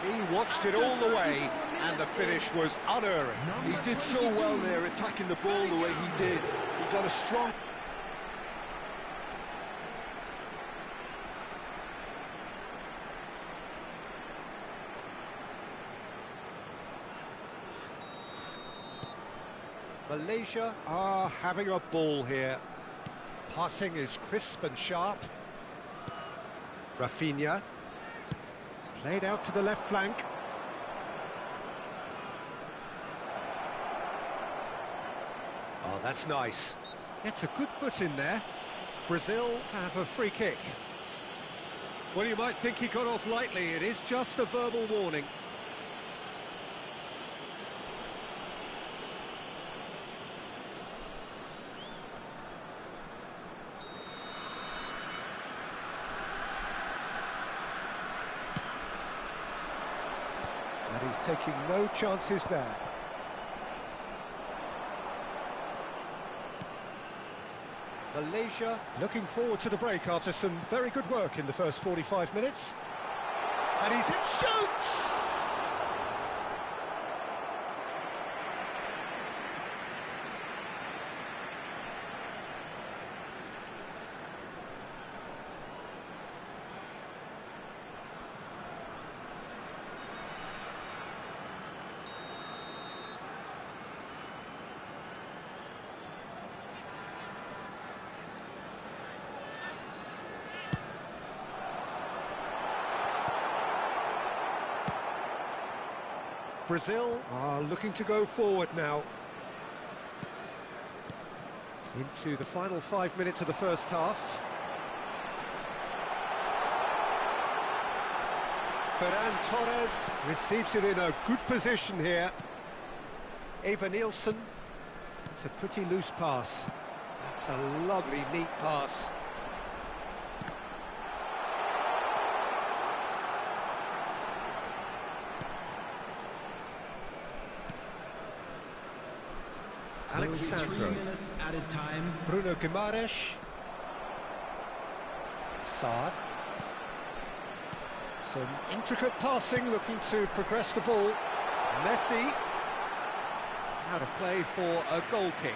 He watched it all the way, and the finish was unerring. He did so well there, attacking the ball the way he did. He got a strong... Malaysia are having a ball here. Passing is crisp and sharp. Rafinha. Played out to the left flank. Oh, that's nice. Gets a good foot in there. Brazil have a free kick. Well, you might think he got off lightly. It is just a verbal warning. And he's taking no chances there. Malaysia looking forward to the break after some very good work in the first 45 minutes. And he's hit, shoots! Brazil are looking to go forward now. Into the final 5 minutes of the first half. Ferran Torres receives it in a good position here. Eva Nielsen. It's a pretty loose pass. That's a lovely, neat pass. Alexandro. Bruno Guimaraes. Saad. Some intricate passing, looking to progress the ball. Messi. Out of play for a goal kick.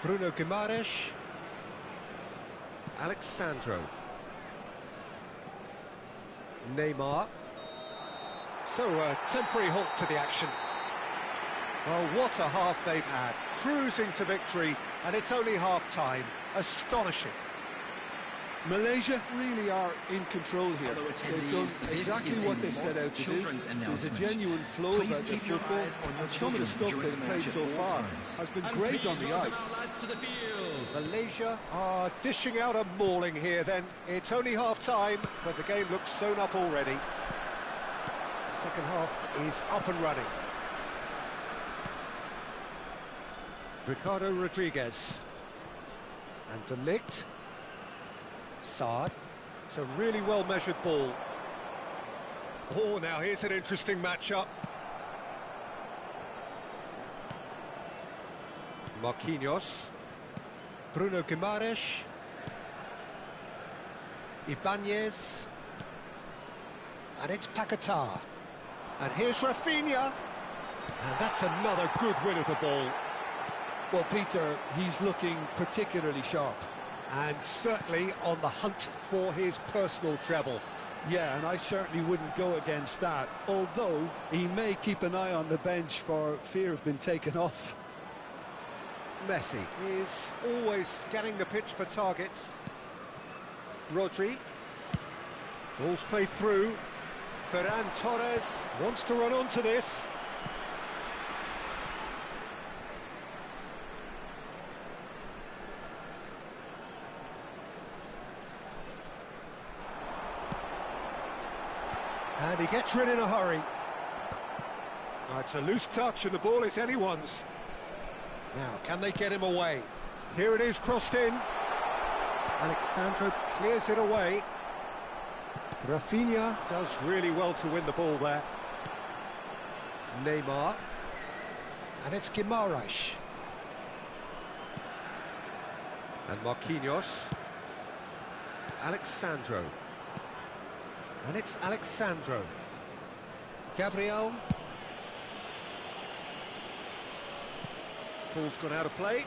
Bruno Guimaraes. Alexandro. Neymar. So a temporary halt to the action. Well, what a half they've had. Cruising to victory, and it's only half-time. Astonishing. Malaysia really are in control here. They've done exactly what they set out to do. There's a genuine flow about their football, and some of the stuff they've played so far has been great on the eye. Malaysia are dishing out a mauling here then. It's only half-time, but the game looks sewn up already. Second half is up and running. Ricardo Rodriguez. And De Ligt. Saad. It's a really well-measured ball. Oh, now here's an interesting matchup. Marquinhos. Bruno Guimaraes. Ibanez. And it's Paquetá. And here's Rafinha. And that's another good win of the ball. Well, Peter, he's looking particularly sharp. And certainly on the hunt for his personal treble. Yeah, and I certainly wouldn't go against that, although he may keep an eye on the bench for fear of being taken off. Messi is always scanning the pitch for targets. Rodri. Ball's played through. Ferran Torres wants to run onto this. And he gets rid in a hurry. Oh, it's a loose touch and the ball is anyone's. Now, can they get him away? Here it is, crossed in. Alexandro clears it away. Rafinha does really well to win the ball there. Neymar. And it's Guimaraes. And Marquinhos. Alexandro. And it's Alexandro. Gabriel. Ball's gone out of play.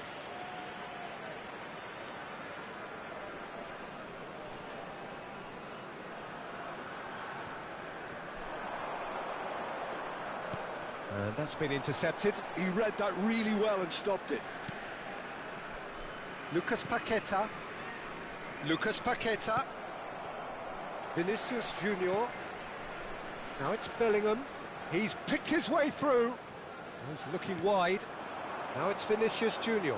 And that's been intercepted. He read that really well and stopped it. Lucas Paquetá. Lucas Paquetá. Vinicius Junior. Now it's Bellingham. He's picked his way through. He's looking wide. Now it's Vinicius Junior.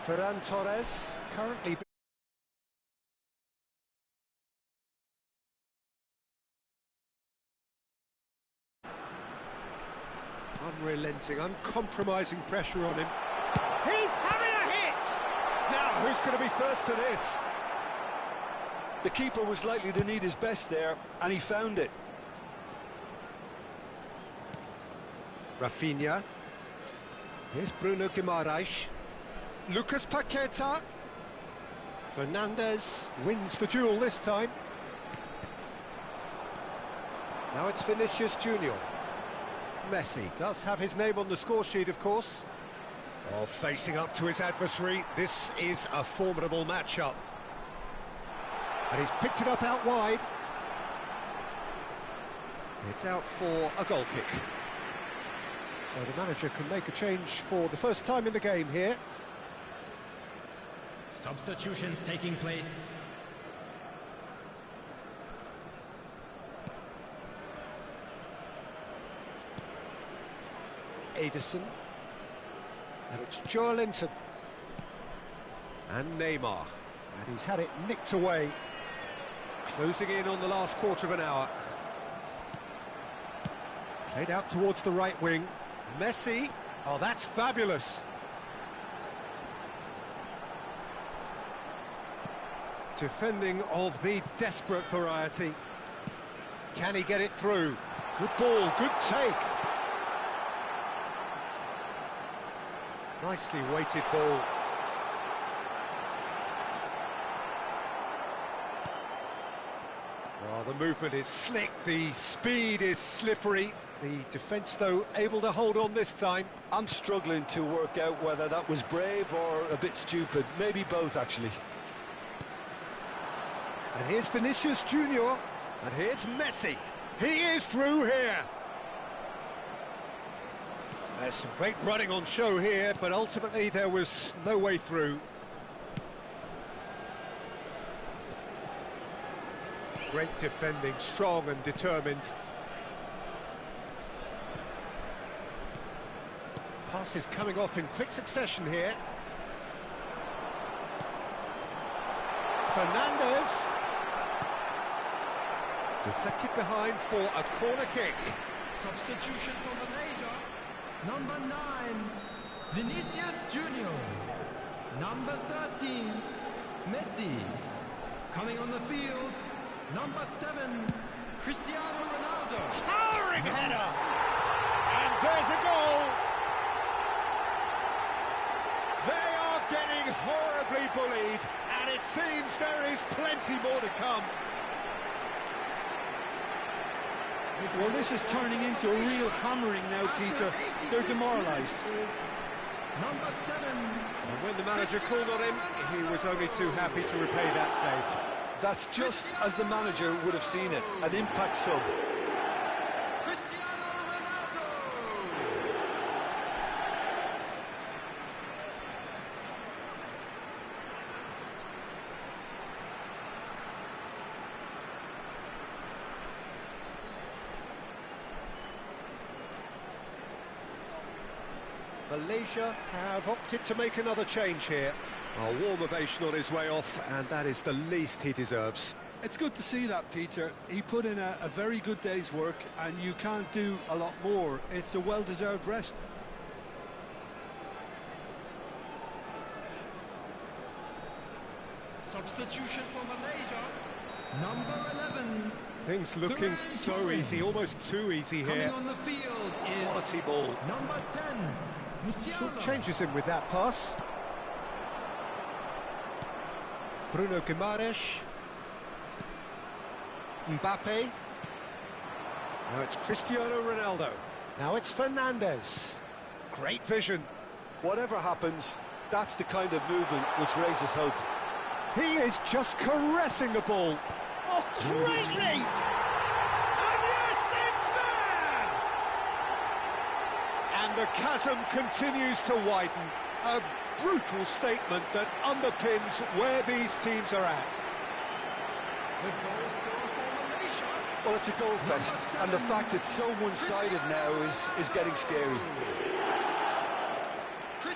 Ferran Torres. Currently unrelenting, uncompromising pressure on him. He's having a hit! Now, who's going to be first to this? The keeper was likely to need his best there, and he found it. Rafinha. Here's Bruno Guimaraes. Lucas Paquetá. Fernandes wins the duel this time. Now it's Vinicius Junior. Messi does have his name on the score sheet, of course. Oh, facing up to his adversary, this is a formidable matchup. And he's picked it up out wide. It's out for a goal kick. So the manager can make a change for the first time in the game here. Substitutions taking place. Ederson. And it's Joelinton. And Neymar. And he's had it nicked away. Closing in on the last quarter of an hour. Played out towards the right wing. Messi. Oh, that's fabulous. Defending of the desperate variety. Can he get it through? Good ball, good take. Nicely weighted ball. Oh, the movement is slick, the speed is slippery. The defence, though, able to hold on this time. I'm struggling to work out whether that was brave or a bit stupid. Maybe both, actually. And here's Vinicius Junior. And here's Messi. He is through here. There's some great running on show here, but ultimately there was no way through. Great defending, strong and determined. Passes coming off in quick succession here. Fernandes. Deflected behind for a corner kick. Substitution for Malaysia. Number 9, Vinicius Junior. Number 13, Messi. Coming on the field, number 7, Cristiano Ronaldo. Towering header! And there's a goal! They are getting horribly bullied, and it seems there is plenty more to come. Well, this is turning into a real hammering now, Peter. They're demoralised. Number 7. And when the manager called on him, he was only too happy to repay that favour. That's just as the manager would have seen it, an impact sub. Cristiano Ronaldo. Malaysia have opted to make another change here. A warm ovation on his way off, and that is the least he deserves. It's good to see that, Peter. He put in a very good day's work, and you can't do a lot more. It's a well-deserved rest. Substitution for Malaysia. Number 11. Things looking so easy, almost too easy Coming here. on the field is Quality ball. number 10, Musiala. Changes him with that pass. Bruno Guimaraes. Mbappe. Now it's Cristiano Ronaldo. Now it's Fernandes. Great vision. Whatever happens, that's the kind of movement which raises hope. He is just caressing the ball. Oh, great leap! And yes, it's there! And the chasm continues to widen. A brutal statement that underpins where these teams are at. The goal scorer for Malaysia. Well, it's a goal fest, and the fact it's so one-sided now is getting scary.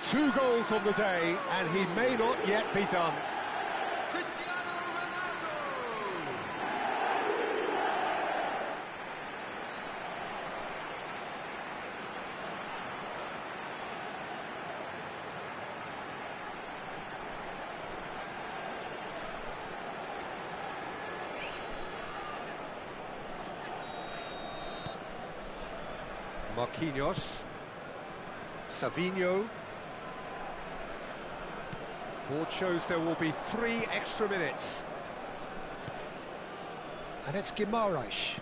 2 goals on the day, and he may not yet be done. Cristiano Ronaldo. Marquinhos. Savinho. Ford shows there will be 3 extra minutes. And it's Guimaraes.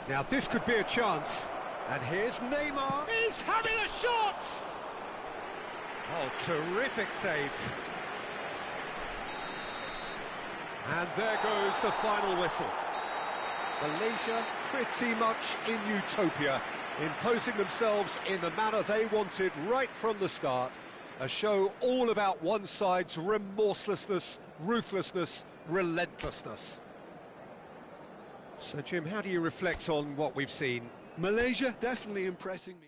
Now this could be a chance. And here's Neymar. He's having a shot! Oh, terrific save. And there goes the final whistle. Malaysia pretty much in utopia, imposing themselves in the manner they wanted right from the start. A show all about one side's remorselessness, ruthlessness, relentlessness. So, Jim, how do you reflect on what we've seen? Malaysia definitely impressing me.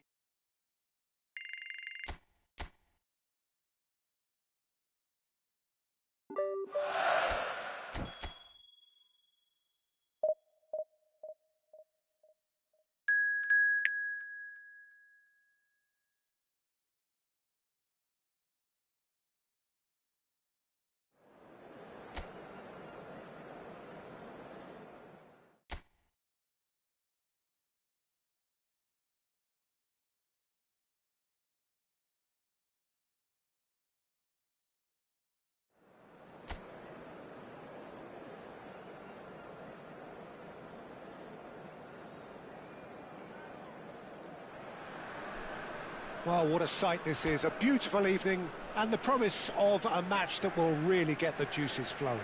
Well, what a sight this is. A beautiful evening and the promise of a match that will really get the juices flowing.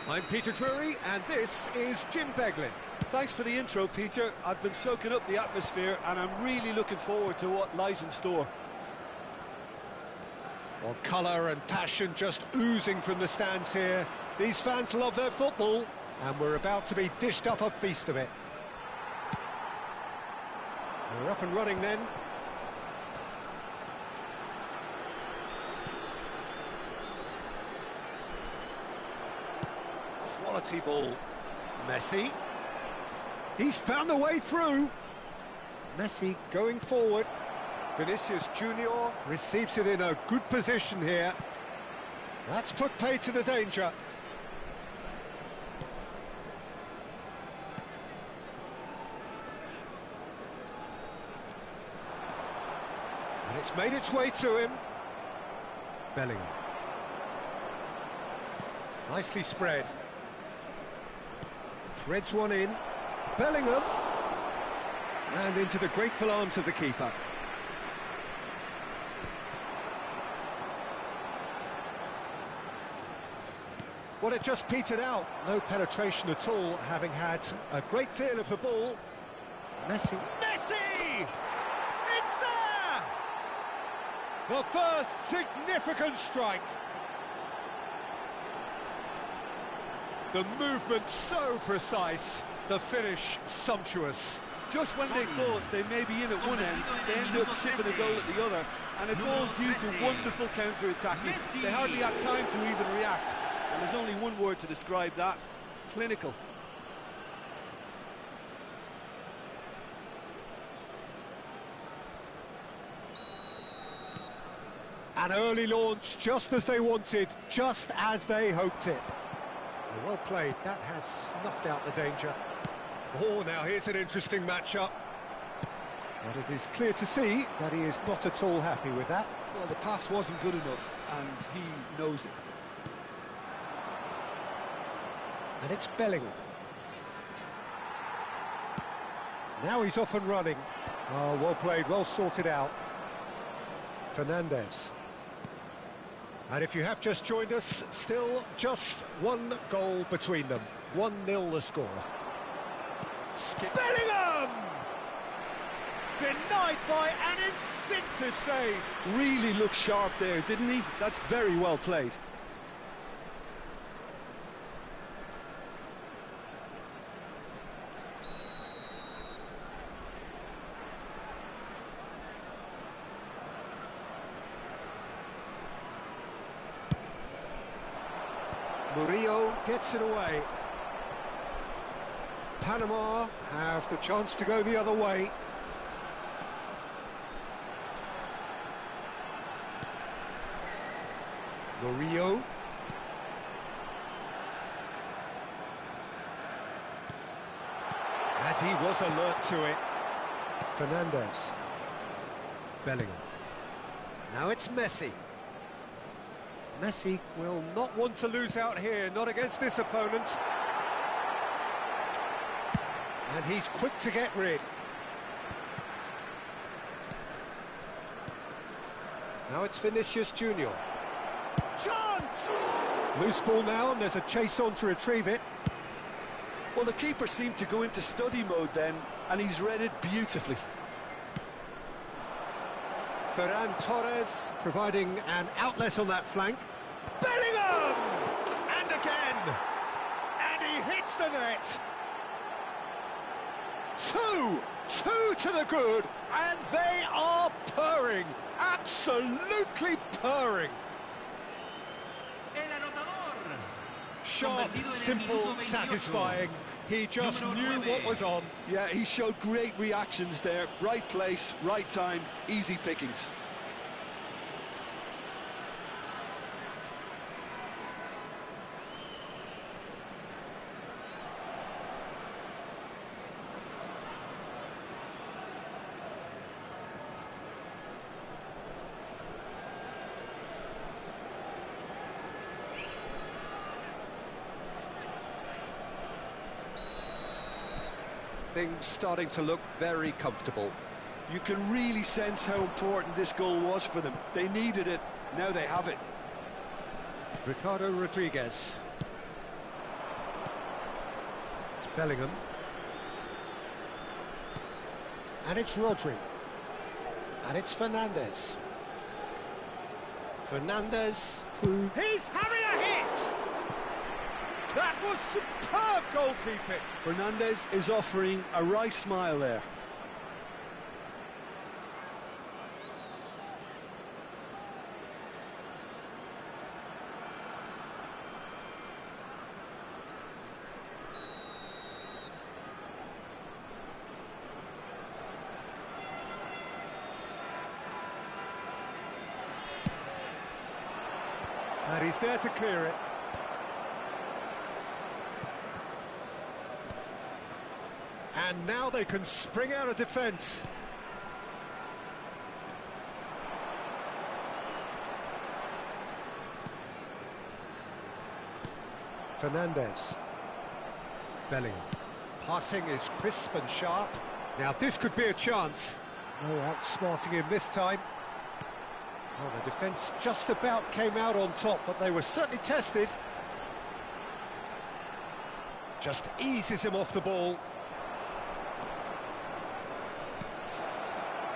I'm Peter Drury, and this is Jim Beglin. Thanks for the intro, Peter. I've been soaking up the atmosphere, and I'm really looking forward to what lies in store. Well, colour and passion just oozing from the stands here. These fans love their football, and we're about to be dished up a feast of it. We're up and running then. Quality ball. Messi. He's found the way through. Messi going forward. Vinicius Junior receives it in a good position here. That's put paid to the danger. And it's made its way to him. Bellingham. Nicely spread. Threads one in. Bellingham. And into the grateful arms of the keeper. Well, it just petered out. No penetration at all, having had a great deal of the ball. Messi. Messi! It's there! The first significant strike. The movement so precise, the finish sumptuous. Just when they thought they may be in at one end, they end up sipping a goal at the other, and it's all due to wonderful counter-attacking. They hardly had time to even react, and there's only one word to describe that: clinical. An early launch, just as they wanted, just as they hoped it. Well played, that has snuffed out the danger. Oh, now here's an interesting matchup. But it is clear to see that he is not at all happy with that. Well, the pass wasn't good enough, and he knows it. And it's Bellingham. Now he's off and running. Oh, well played, well sorted out. Fernandes. And if you have just joined us, still just one goal between them. 1-0 the score. Bellingham! Denied by an instinctive save. Really looked sharp there, didn't he? That's very well played. Murillo gets it away. Panama have the chance to go the other way. Murillo. And he was alert to it. Fernandes. Bellingham. Now it's Messi. Messi will not want to lose out here, not against this opponent. And he's quick to get rid. Now it's Vinicius Junior. Chance! Loose ball now, and there's a chase on to retrieve it. Well, the keeper seemed to go into study mode then, and he's read it beautifully. Ferran Torres providing an outlet on that flank. Bellingham! And again! And he hits the net! Two to the good, and they are purring, absolutely purring. Sharp, simple, satisfying. He just knew what was on. Yeah, he showed great reactions there. Right place, right time, easy pickings. Things starting to look very comfortable. You can really sense how important this goal was for them. They needed it, now they have it. Ricardo Rodriguez. It's Bellingham. And it's Rodri. And it's Fernandes. Fernandes. He's having a hit! That was superb goalkeeping. Fernandes is offering a right smile there. He's there to clear it. And now they can spring out of defence. Fernandez. Bellingham. Passing is crisp and sharp. Now this could be a chance. No outsmarting him this time. Well, the defence just about came out on top, but they were certainly tested. Just eases him off the ball.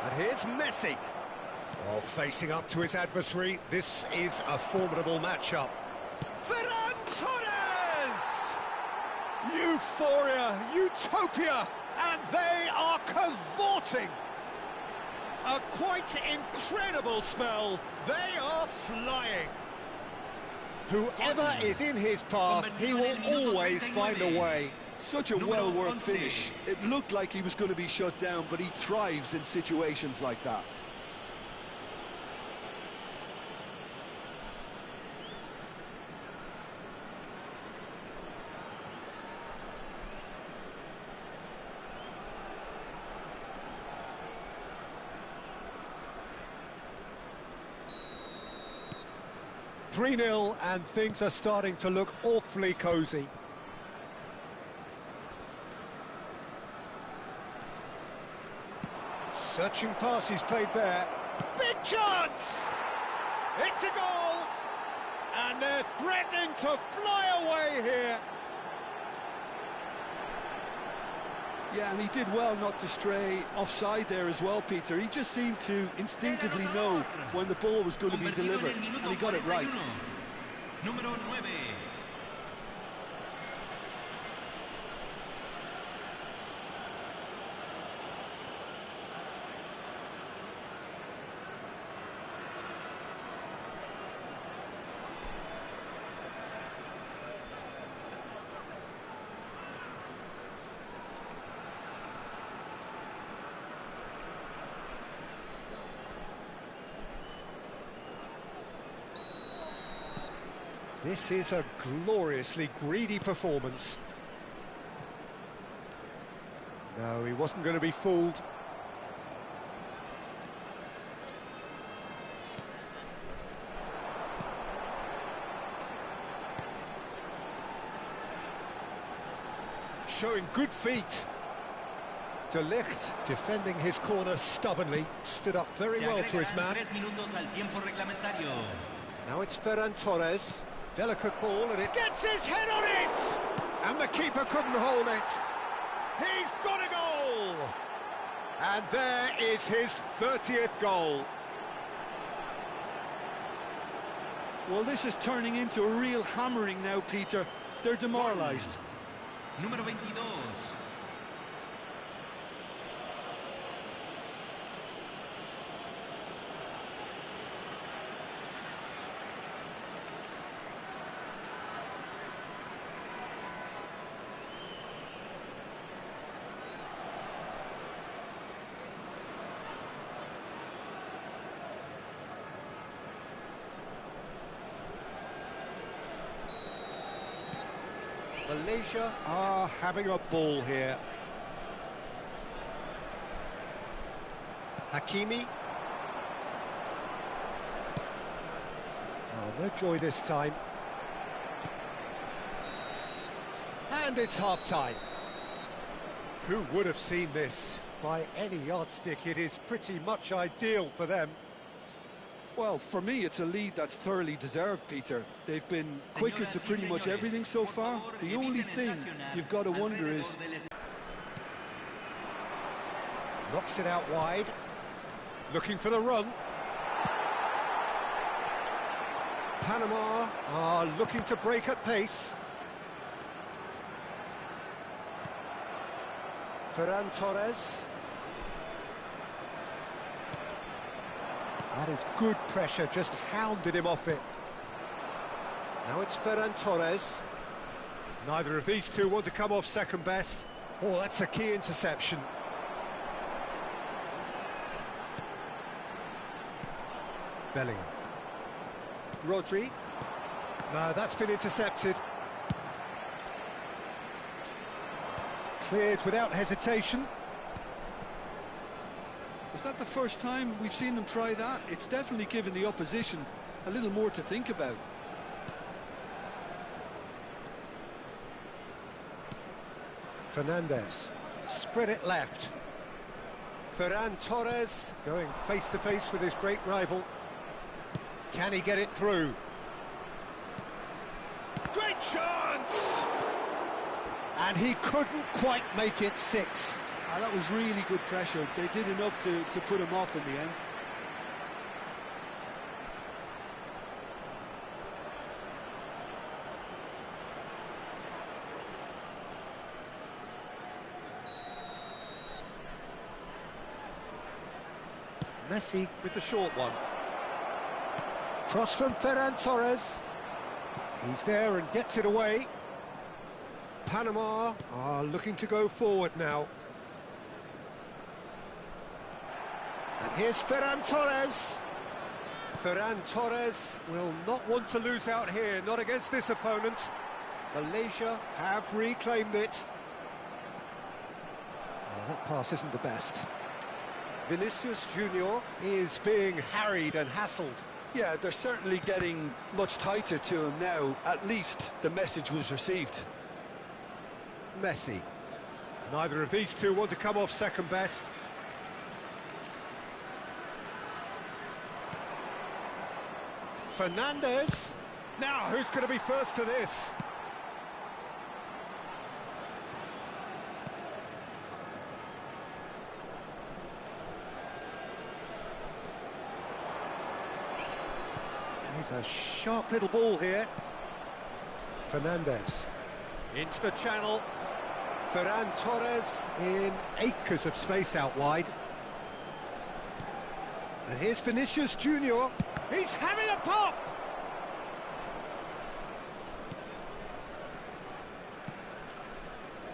And here's Messi. Well, facing up to his adversary, this is a formidable matchup. Ferran Torres! Euphoria, utopia, and they are cavorting. A quite incredible spell. They are flying. Whoever is in his path, he will always find a way. Such a well-worked finish. It looked like he was going to be shut down, but he thrives in situations like that. (3-0) and things are starting to look awfully cosy. Searching pass he's played there. Big chance! It's a goal! And they're threatening to fly away here. Yeah, and he did well not to stray offside there as well, Peter. He just seemed to instinctively know when the ball was going to be delivered, and he got it right. Número 9. This is a gloriously greedy performance. No, he wasn't going to be fooled. Showing good feet. De Ligt defending his corner stubbornly, stood up very well to his man. Now it's Ferran Torres. Delicate ball, and it gets his head on it! And the keeper couldn't hold it. He's got a goal! And there is his 30th goal. Well, this is turning into a real hammering now, Peter. They're demoralised. Número 22. Malaysia are having a ball here. Hakimi. Oh, no joy this time. And it's half-time. Who would have seen this? By any yardstick, it is pretty much ideal for them. Well, for me, it's a lead that's thoroughly deserved, Peter. They've been quicker to pretty much everything so far. The only thing you've got to wonder is... Knocks it out wide. Looking for the run. Panama are looking to break at pace. Ferran Torres. That is good pressure, just hounded him off it. Now it's Ferran Torres. Neither of these two want to come off second best. Oh, that's a key interception. Bellingham. Rodri. No, that's been intercepted. Cleared without hesitation. Is that the first time we've seen them try that? It's definitely given the opposition a little more to think about. Fernandez, spread it left. Ferran Torres going face-to-face with his great rival. Can he get it through? Great chance! And he couldn't quite make it 6. That was really good pressure. They did enough to put him off in the end. Messi with the short one. Cross from Ferran Torres. He's there and gets it away. Panama are looking to go forward now. And here's Ferran Torres. Ferran Torres will not want to lose out here, not against this opponent. Malaysia have reclaimed it. Well, that pass isn't the best. Vinicius Junior is being harried and hassled. Yeah, they're certainly getting much tighter to him now. At least the message was received. Messi. Neither of these two want to come off second best. Fernandez. Now, who's going to be first to this? He's a sharp little ball here. Fernandez. Into the channel. Ferran Torres in acres of space out wide. And here's Vinicius Junior. He's having a pop!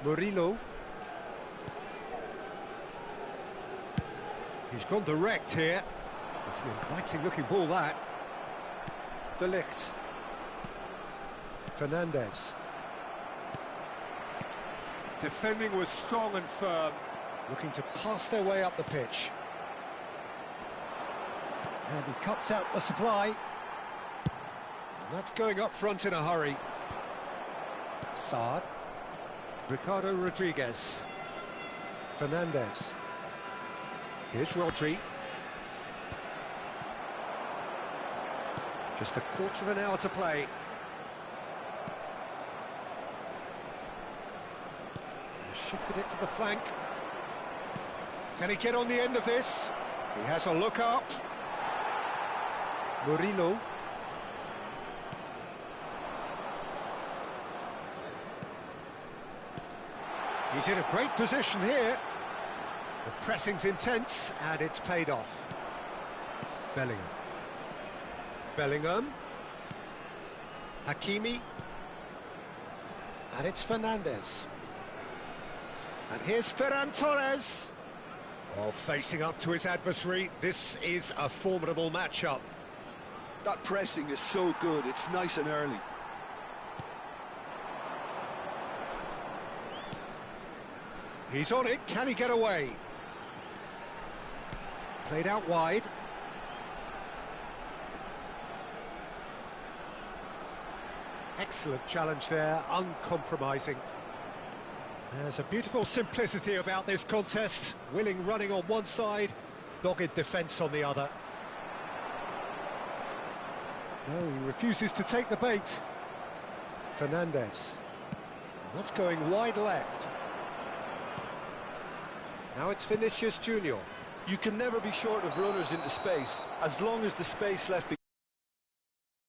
Murillo. He's gone direct here. It's an inviting looking ball, that. De Ligt. Fernandez. Defending was strong and firm, looking to pass their way up the pitch. And he cuts out the supply. And that's going up front in a hurry. Saad. Ricardo Rodriguez. Fernandez. Here's Rodri. Just a quarter of an hour to play. Shifted it to the flank. Can he get on the end of this? He has a look up. Murillo. He's in a great position here. The pressing's intense and it's paid off. Bellingham. Hakimi. And it's Fernandez. And here's Ferran Torres. Oh, facing up to his adversary. This is a formidable matchup. That pressing is so good, it's nice and early. He's on it, can he get away? Played out wide. Excellent challenge there, uncompromising. There's a beautiful simplicity about this contest. Willing running on one side, dogged defence on the other. No, he refuses to take the bait. Fernandez. That's going wide left. Now it's Vinicius Junior. You can never be short of runners into space, as long as the space left behind